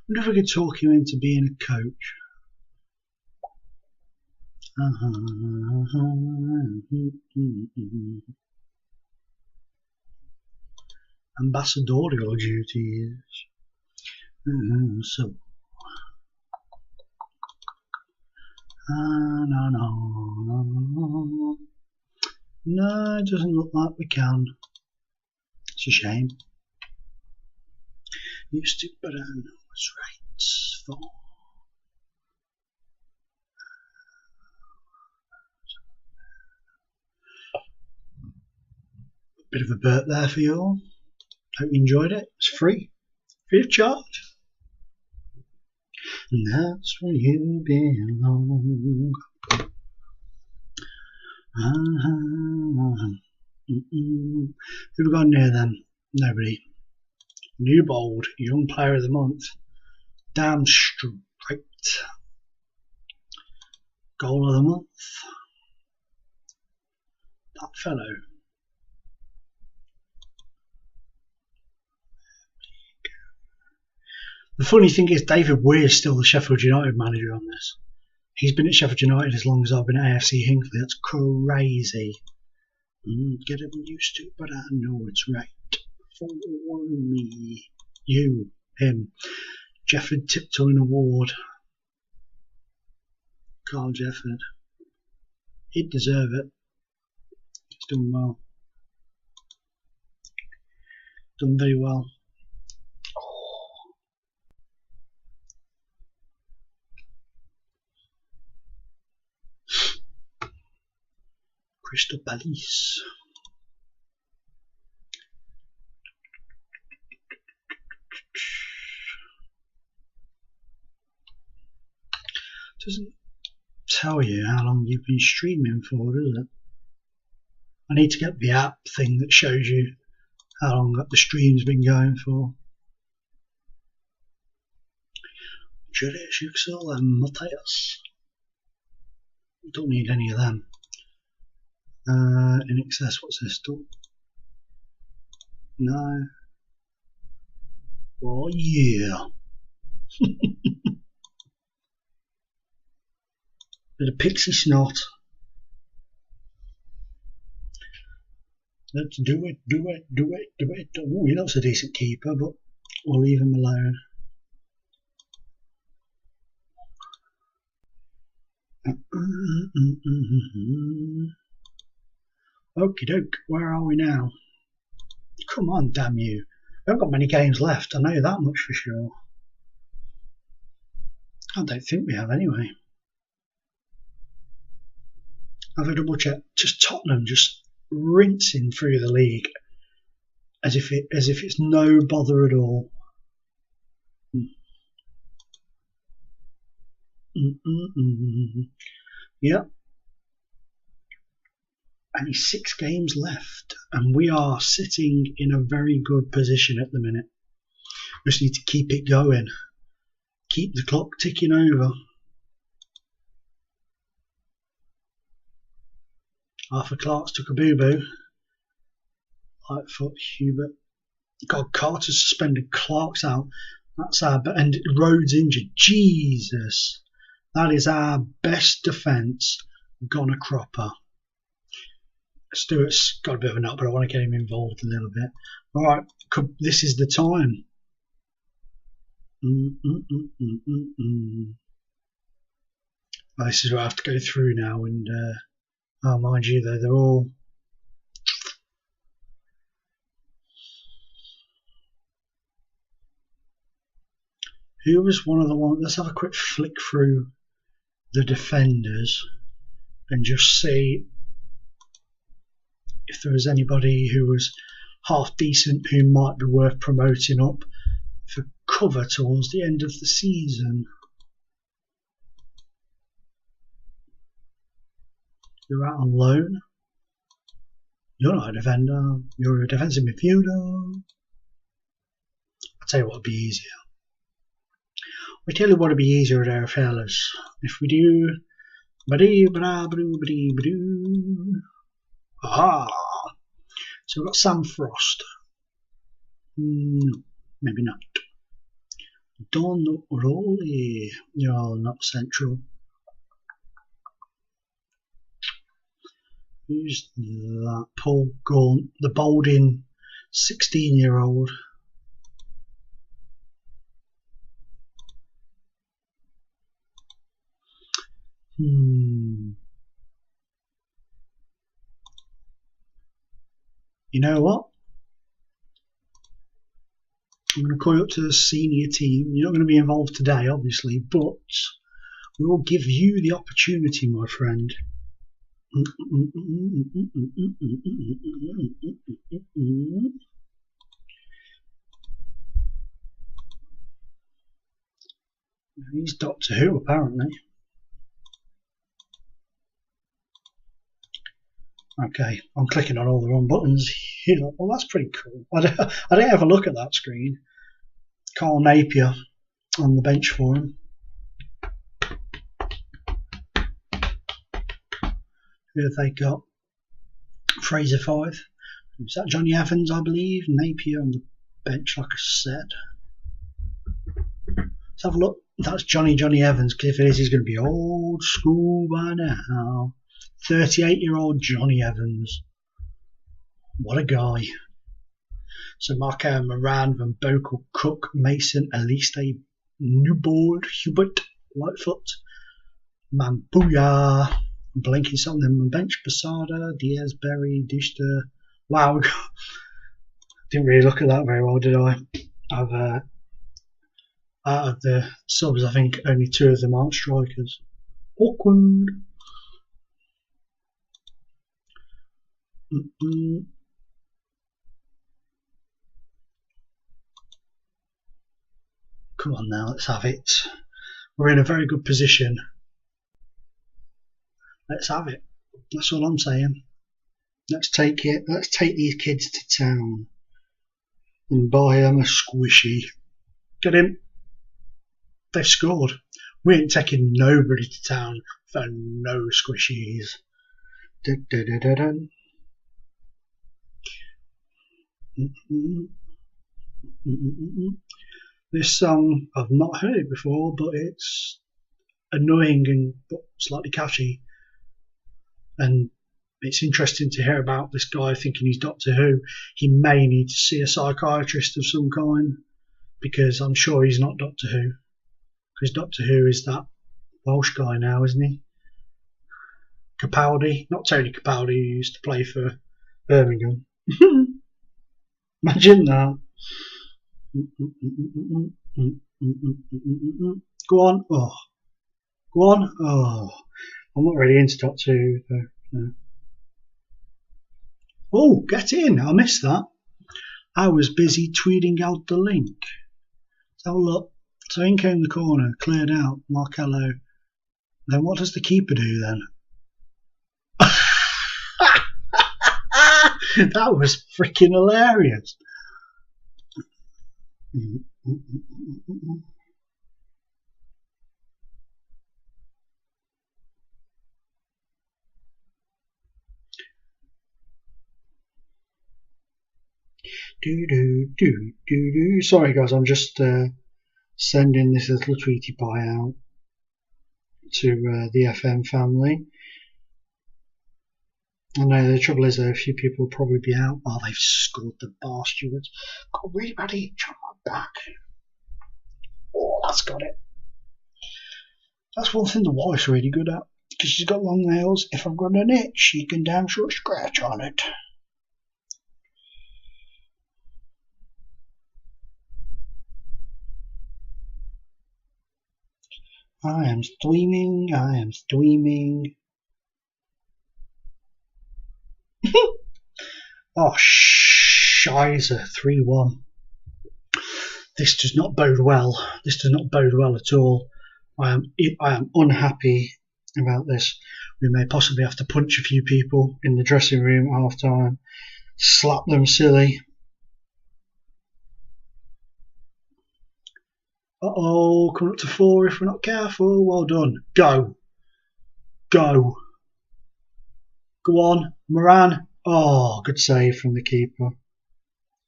wonder if I could talk him into being a coach. Ambassadorial duties. So. No, it doesn't look like we can. It's a shame. Used to, but I know what's right for. Bit of a burp there for you all. Hope you enjoyed it. It's free of charge. And that's where you belong. Who we got near them? Nobody. New bold, young player of the month. Damn straight. Goal of the month. That fellow. The funny thing is, David Weir's still the Sheffield United manager on this. He's been at Sheffield United as long as I've been at AFC Hinckley. That's crazy. Getting used to it, but I know it's right for me. You, him, Jefford Tiptoeing Award. Carl Jefford. He'd deserve it. He's done well. Done very well. Crystal Palace. Doesn't tell you how long you've been streaming for, does it? I need to get the app thing that shows you how long the stream's been going for. Julius Yüksel and Matthias. Don't need any of them. In excess, what's this? No. Oh yeah. Bit of pixie snot. Let's do it. Oh, he looks a decent keeper, but we'll leave him alone. Okie doke, where are we now? Come on, damn you. We haven't got many games left, I know that much for sure. I don't think we have anyway. Have a double check. Just Tottenham just rinsing through the league as if it's no bother at all. Yep. Only 6 games left, and we are sitting in a very good position at the minute. We just need to keep it going, keep the clock ticking over. Arthur Clark's took a boo-boo. Lightfoot, Hubert. God, Carter's suspended, Clark's out. That's our and Rhodes injured. Jesus, that is our best defence gone a cropper. Stewart's got a bit of a nut, but I want to get him involved a little bit. All right, this is the time. Well, this is what I have to go through now, and oh, mind you, though, they're all. Who was one of the ones? Let's have a quick flick through the defenders and just see if there was anybody who was half decent who might be worth promoting up for cover towards the end of the season. You're out on loan. You're not a defender. You're a defensive midfielder. I'll tell you what would be easier. I tell you what would be easier there, fellas. If we do, aha. So we've got Sam Frost. No, maybe not. Don Rowley. You're not central. Who's that? Paul Gaunt, the Balding 16-year-old. You know what? I'm going to call you up to the senior team. You're not going to be involved today, obviously, but we will give you the opportunity, my friend. He's Doctor Who, apparently. Okay, I'm clicking on all the wrong buttons here. Well, that's pretty cool. I didn't have a look at that screen. Carl Napier on the bench for him. Who have they got? Fraser Five. Is that Johnny Evans, I believe? Napier on the bench, like I said. Let's have a look. That's Johnny Evans, because if it is, he's going to be old school by now. 38-year-old Johnny Evans. What a guy. So Marco, Moran, Van Bokel, Cook, Mason, Eliste, Newbold, Hubert, Lightfoot, Mambuya, blinking something on the bench, Posada, Diaz, Berry, Dishter. Wow, didn't really look at that very well, did I? Out of the subs, I think only 2 of them aren't strikers. Awkward. Come on now, let's have it. We're in a very good position. Let's have it. That's all I'm saying. Let's take it. Let's take these kids to town and buy them a squishy. Get him. They've scored. We ain't taking nobody to town for no squishies. Dun, dun, dun, dun, dun. This song, I've not heard it before, but it's annoying and but slightly catchy. And it's interesting to hear about this guy thinking he's Doctor Who. He may need to see a psychiatrist of some kind, because I'm sure he's not Doctor Who. Because Doctor Who is that Welsh guy now, isn't he? Capaldi, not Tony Capaldi, who used to play for Birmingham. Imagine that. Go on. Oh. Go on. Oh. I'm not really into Doctor Who though. No. Oh, get in. I missed that. I was busy tweeting out the link. Let's have a look. So in came the corner, cleared out, Marcello. Then what does the keeper do then? That was freaking hilarious. Sorry guys, I'm just sending this little tweety pie out to the FM family. I know the trouble is that a few people will probably be out. Oh, they've scored, the bar stewards. Got a really bad itch on my back. Oh, that's got it. That's one thing the wife's really good at, because she's got long nails. If I've got an itch, she can damn sure scratch on it. I am streaming. Oh, Shizer 3-1. This does not bode well. This does not bode well at all. I am unhappy about this. We may possibly have to punch a few people in the dressing room at half time. Slap them silly. Uh-oh, coming up to 4 if we're not careful. Well done. Go. Go. Go on, Moran. Oh, good save from the keeper.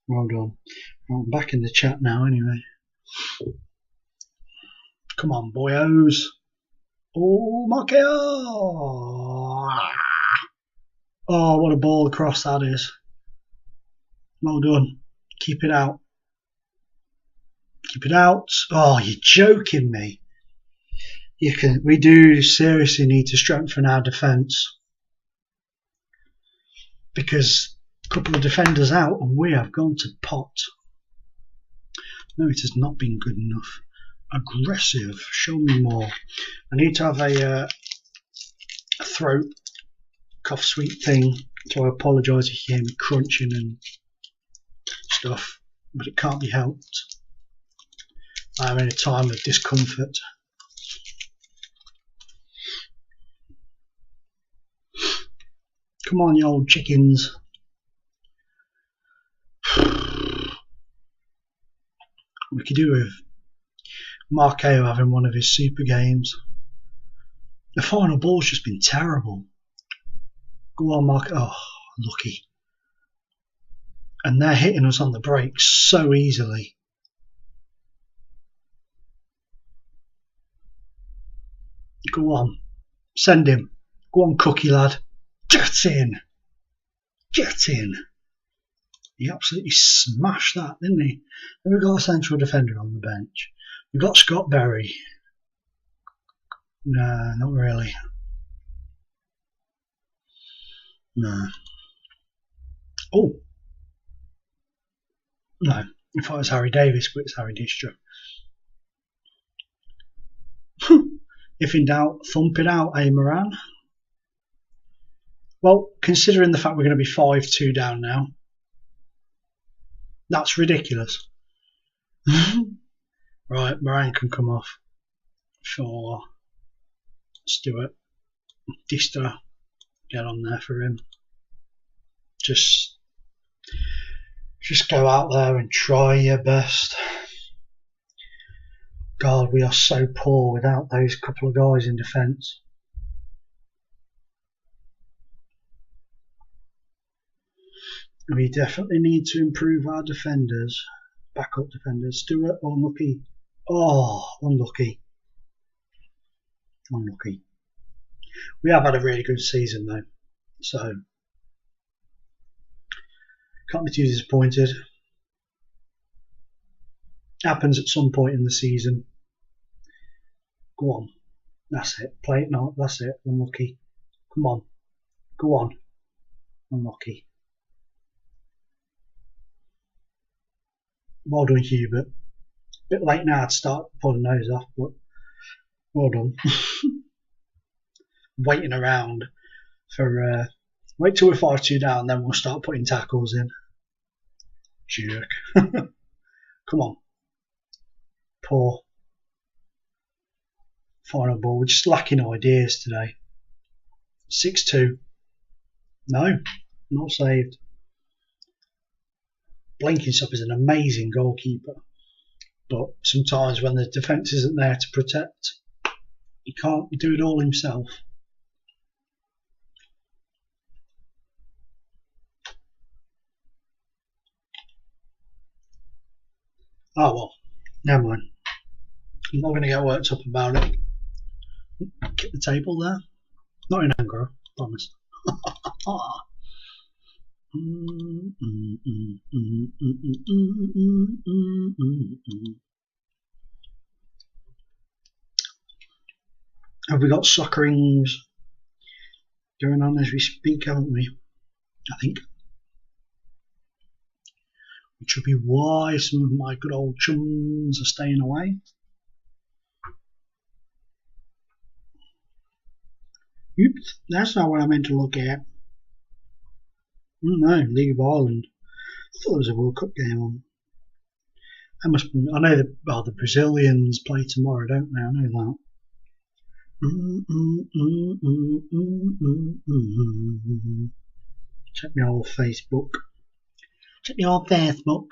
Well done. I'm back in the chat now anyway. Come on, boyos. Oh, Markel. Oh, what a ball across that is. Well done. Keep it out. Keep it out. Oh, you're joking me. We do seriously need to strengthen our defence. Because a couple of defenders out and we have gone to pot. No, it has not been good enough. Aggressive. Show me more. I need to have a throat cough sweet thing, so I apologise if you hear me crunching and stuff, but it can't be helped. I'm in a time of discomfort. Come on, you old chickens. We could do with Markeo having one of his super games. The final ball's just been terrible. Go on, Mark. Oh, lucky. And they're hitting us on the brakes so easily. Go on. Send him. Go on, cookie lad. Get in. Get in. He absolutely smashed that, didn't he? And we've got a central defender on the bench. We've got Scott Berry. No, not really. No. Oh. No. I thought it was Harry Davis, but it's Harry Distra. If in doubt, thump it out, eh, Moran? Well, considering the fact we're going to be 5-2 down now, that's ridiculous. Right, Moran can come off for Stewart. Distra, get on there for him. Just go out there and try your best. God, we are so poor without those couple of guys in defence. We definitely need to improve our defenders, backup defenders. Stewart, unlucky. Oh, unlucky. Unlucky. We have had a really good season though, so can't be too disappointed. Happens at some point in the season. Go on. That's it. Play it not. That's it. Unlucky. Come on. Go on. Unlucky. Well done, Hubert. Bit late now to start pulling those off, but well done. Waiting around for wait till we're 5-2 down, then we'll start putting tackles in. Jerk. Come on. Poor. Final ball. We're just lacking ideas today. 6-2. No, not saved. Blenkinsop is an amazing goalkeeper, but sometimes when the defence isn't there to protect, he can't do it all himself. Oh well, never mind. I'm not going to get worked up about it. Kick the table there. Not in anger, I promise. Have we got soccerings going on as we speak, haven't we? I think. Which would be why some of my good old chums are staying away. Oops, that's not what I meant to look at. No, League of Ireland. I thought there was a World Cup game on. I must be, I know the Brazilians play tomorrow, don't they? I know that. Check my old Facebook. Check my old Facebook.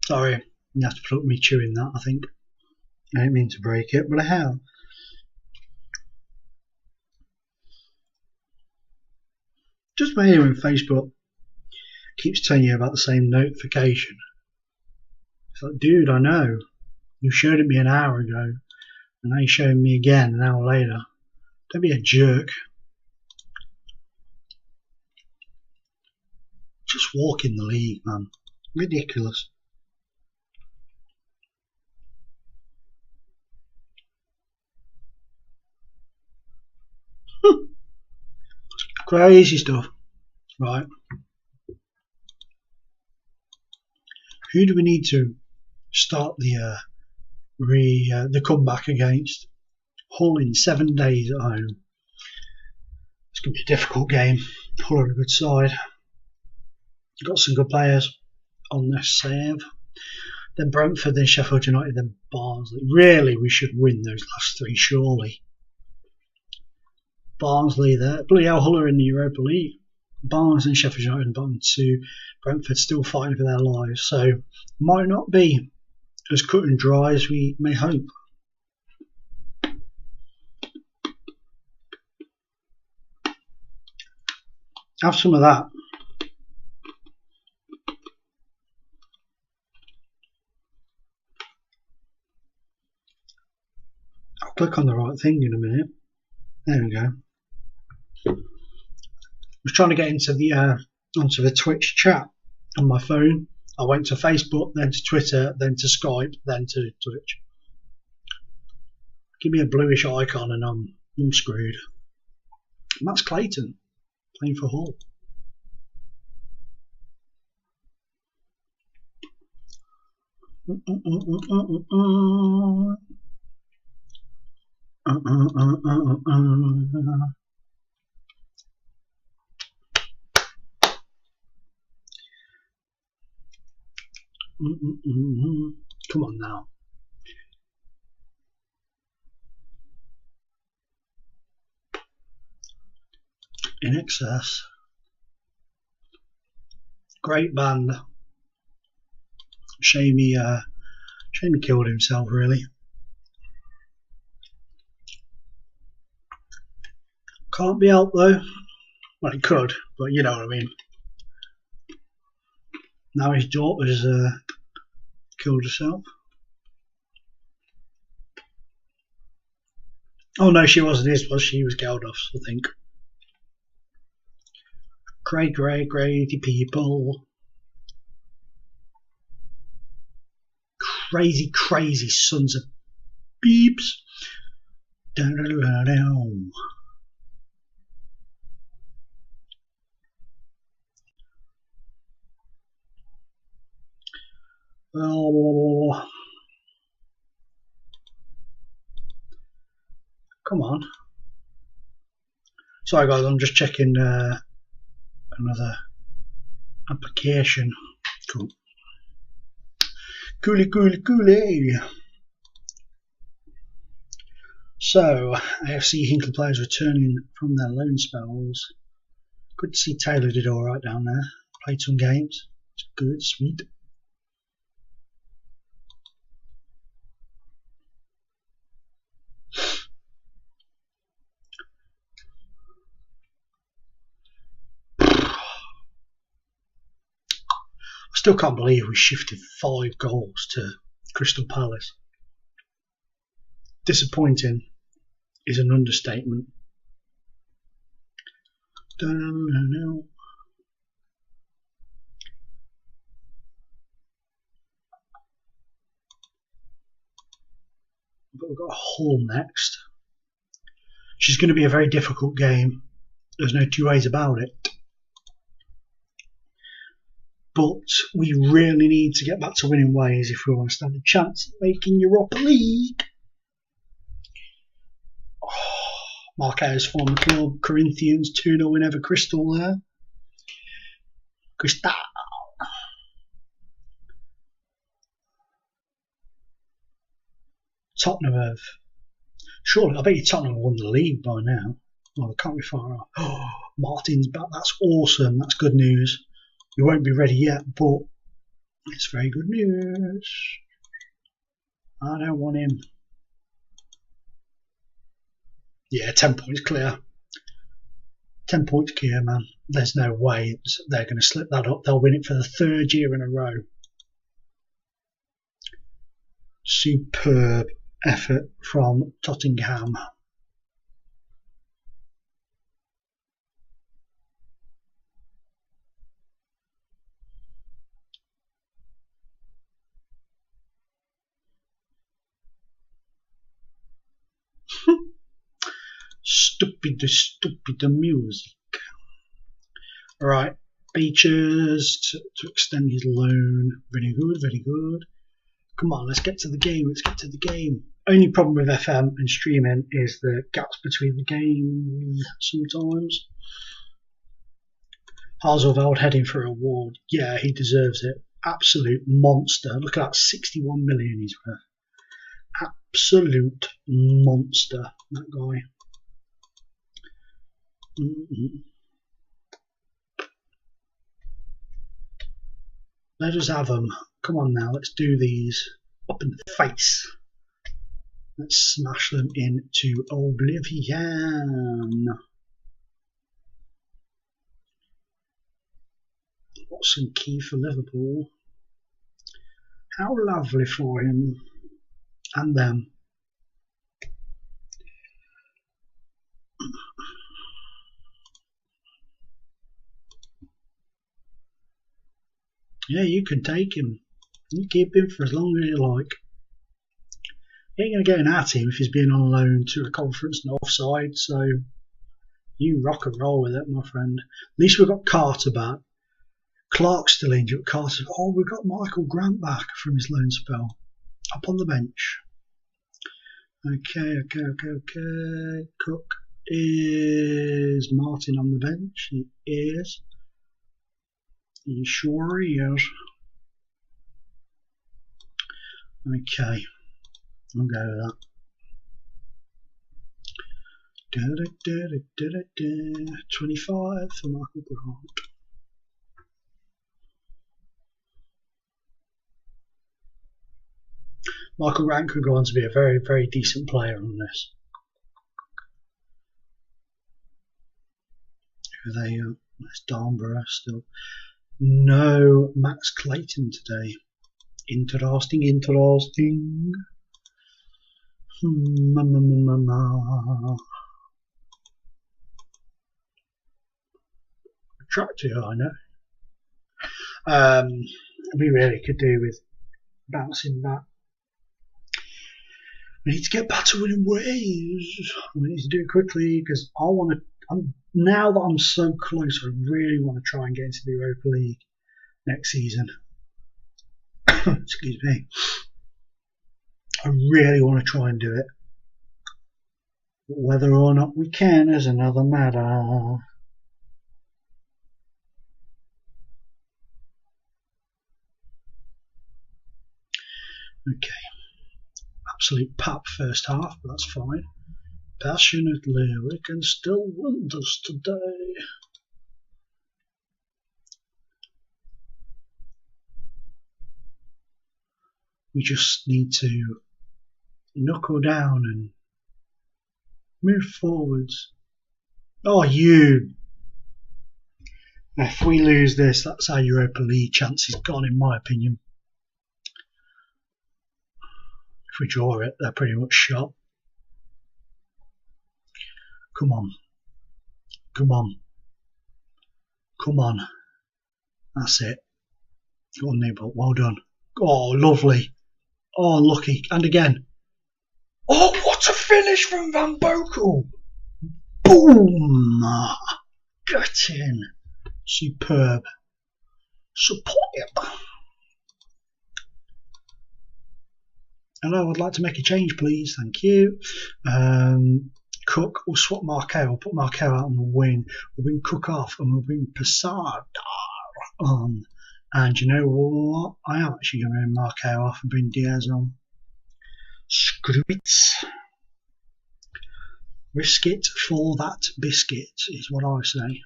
Sorry, you have to put me chewing that, I think. I didn't mean to break it, but I have. Just mainly when Facebook keeps telling you about the same notification. It's like, dude, I know. You showed it me an hour ago, and now you're showing me again an hour later. Don't be a jerk. Just walk in the league, man. Ridiculous. Crazy stuff. Right. Who do we need to start the comeback against Hull in 7 days at home. It's going to be a difficult game. Hull are a good side. Got some good players on this save. Then Brentford, then Sheffield United, then Barnsley. Really, we should win those last 3, surely. Barnsley there. Bloody hell, Hull are in the Europa League. Barnes and Sheffield United in the bottom 2. Brentford still fighting for their lives. So, might not be as cut and dry as we may hope. Have some of that. I'll click on the right thing in a minute. There we go. I was trying to get into the onto the Twitch chat on my phone. I went to Facebook, then to Twitter, then to Skype, then to Twitch. Give me a bluish icon and I'm screwed. And that's Clayton playing for Hull. Come on now. In Excess. Great band. Shame he killed himself, really. Can't be helped though. Well, it could, but you know what I mean. Now his daughter's killed herself. Oh no, she wasn't his, was she? She was Geldof's, I think. Crazy people. Crazy sons of beeps. Oh, come on. Sorry guys, I'm just checking another application. Cool. Coolie. So, AFC Hinckley players returning from their loan spells. Good to see Taylor did alright down there. Played some games. It's good, sweet. I still can't believe we shifted 5 goals to Crystal Palace. Disappointing is an understatement. But we've got Hull next. She's going to be a very difficult game. There's no two ways about it. But we really need to get back to winning ways if we want to stand a chance at making Europa League. Oh, Marquez former club, Corinthians 2-0 win over Crystal there. Crystal. Tottenham have. Surely, I bet you Tottenham have won the league by now. Well, they can't be far off. Oh, Martin's back. That's awesome. That's good news. We won't be ready yet, but it's very good news. I don't want him. Yeah, 10 points clear. 10 points clear, man. There's no way they're going to slip that up. They'll win it for the 3rd year in a row. Superb effort from Tottenham. Stupid music. Alright, Beaches to extend his loan. Very good, very good. Come on, let's get to the game. Let's get to the game. Only problem with FM and streaming is the gaps between the games sometimes. Hazelveld heading for a award. Yeah, he deserves it. Absolute monster. Look at that, 61 million he's worth. Absolute monster, that guy. Let us have them. Come on now, let's do these. Up in the face. Let's smash them into oblivion. Watson key for Liverpool. How lovely for him. And them. Yeah, you can take him. You keep him for as long as you like. He ain't going to get in our team if he's being on loan to a conference and offside, so you rock and roll with it, my friend. At least we've got Carter back. Clark's still injured. Carter. Oh, we've got Michael Grant back from his loan spell. Up on the bench. Okay. Cook. Is Martin on the bench? He is. He sure is. Okay. I'll go with that. 25 for Michael Grant. Michael Grant could go on to be a very, very decent player on this. Who are they? That's Darnborough still. No Max Clayton today. Interesting. Attractive, I know. We really could do with bouncing that. We need to get back to winning ways. We need to do it quickly because I want to. Now that I'm so close, I really want to try and get into the Europa League next season. Excuse me. I really want to try and do it. But whether or not we can is another matter. Okay. Absolute pap first half, but that's fine. Passionately, we can still win this today. We just need to knuckle down and move forwards. Oh, you! If we lose this, that's our Europa League chance is gone, in my opinion. If we draw it, they're pretty much shot. Come on. That's it. Go on, Nibble. Well done. Oh, lovely. Oh, lucky. And again. Oh, what a finish from Van Boekel. Boom. Get in. Superb. Hello, I'd like to make a change, please. Thank you. Cook, we'll swap Marquet. We'll put Marquet out on the wing. We'll bring Cook off and we'll bring Passard on. And you know what? I am actually going to bring Marquet off and bring Diaz on. Screw it. Risk it for that biscuit is what I say.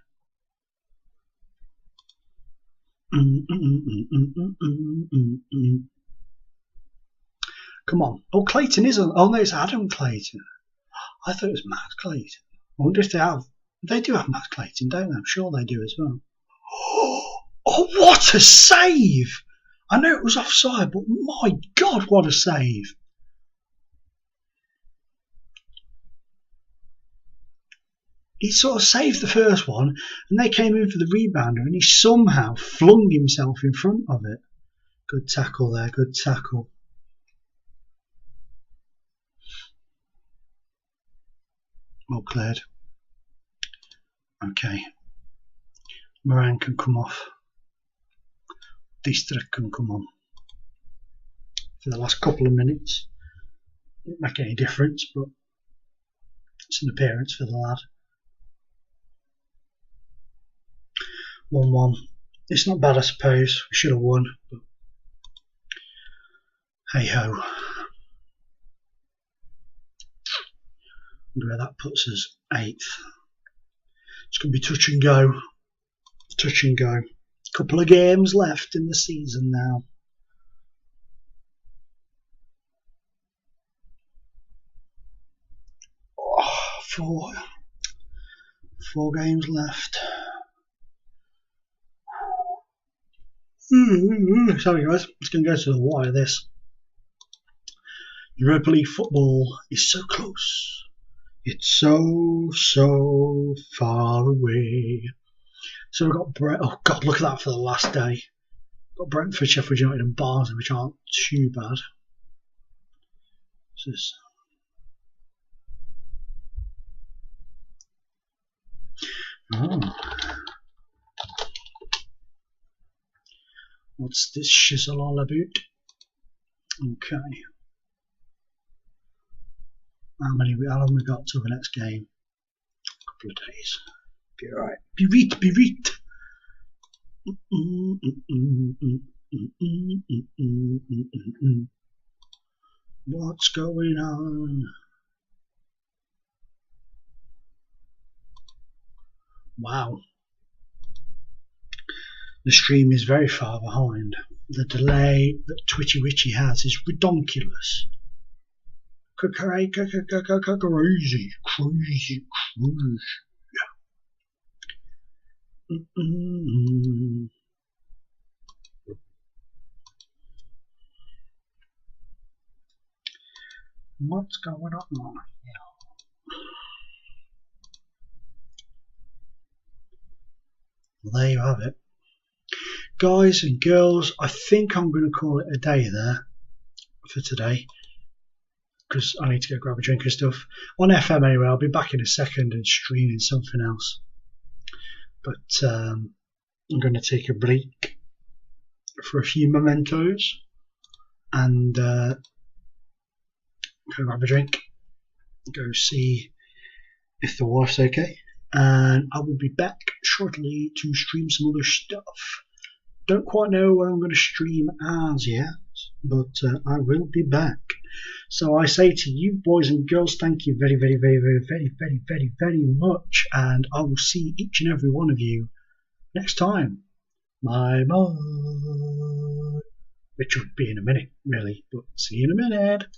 Come on. Oh, Clayton isn't. Oh, no, it's Adam Clayton. I thought it was Matt Clayton. I wonder if they have. They do have Matt Clayton, don't they? I'm sure they do as well. Oh, what a save! I know it was offside, but my God, what a save! He sort of saved the first one, and they came in for the rebounder, and he somehow flung himself in front of it. Good tackle there, good tackle. Well cleared. Okay. Moran can come off. District can come on. for the last couple of minutes. Didn't make any difference, but it's an appearance for the lad. 1-1. It's not bad, I suppose. We should have won, but hey ho. Wonder where that puts us. 8th. It's going to be touch and go. Touch and go. Couple of games left in the season now. Oh, 4 games left. Sorry guys, it's going to go to the wire this. Europa League football is so close. It's so far away. So we've got oh god, look at that for the last day. Got Brentford, Sheffield United and Barnsley, which aren't too bad. What's this shizzle all about? Okay. How long we got till the next game? A couple of days. Be alright. Be reet. What's going on? Wow. The stream is very far behind. The delay that Twitchy Witchy has is redonkulous. Crazy. What's going on? Well, there you have it. Guys and girls, I think I'm going to call it a day there for today, because I need to go grab a drink and stuff. On FM anyway, I'll be back in a second and streaming something else. But I'm going to take a break for a few mementos and go grab a drink, go see if the wife's okay, and I will be back shortly to stream some other stuff. Don't quite know what I'm going to stream as yet, but I will be back. So I say to you boys and girls, thank you very much, and I will see each and every one of you next time. Bye bye. Which will be in a minute, really, but see you in a minute.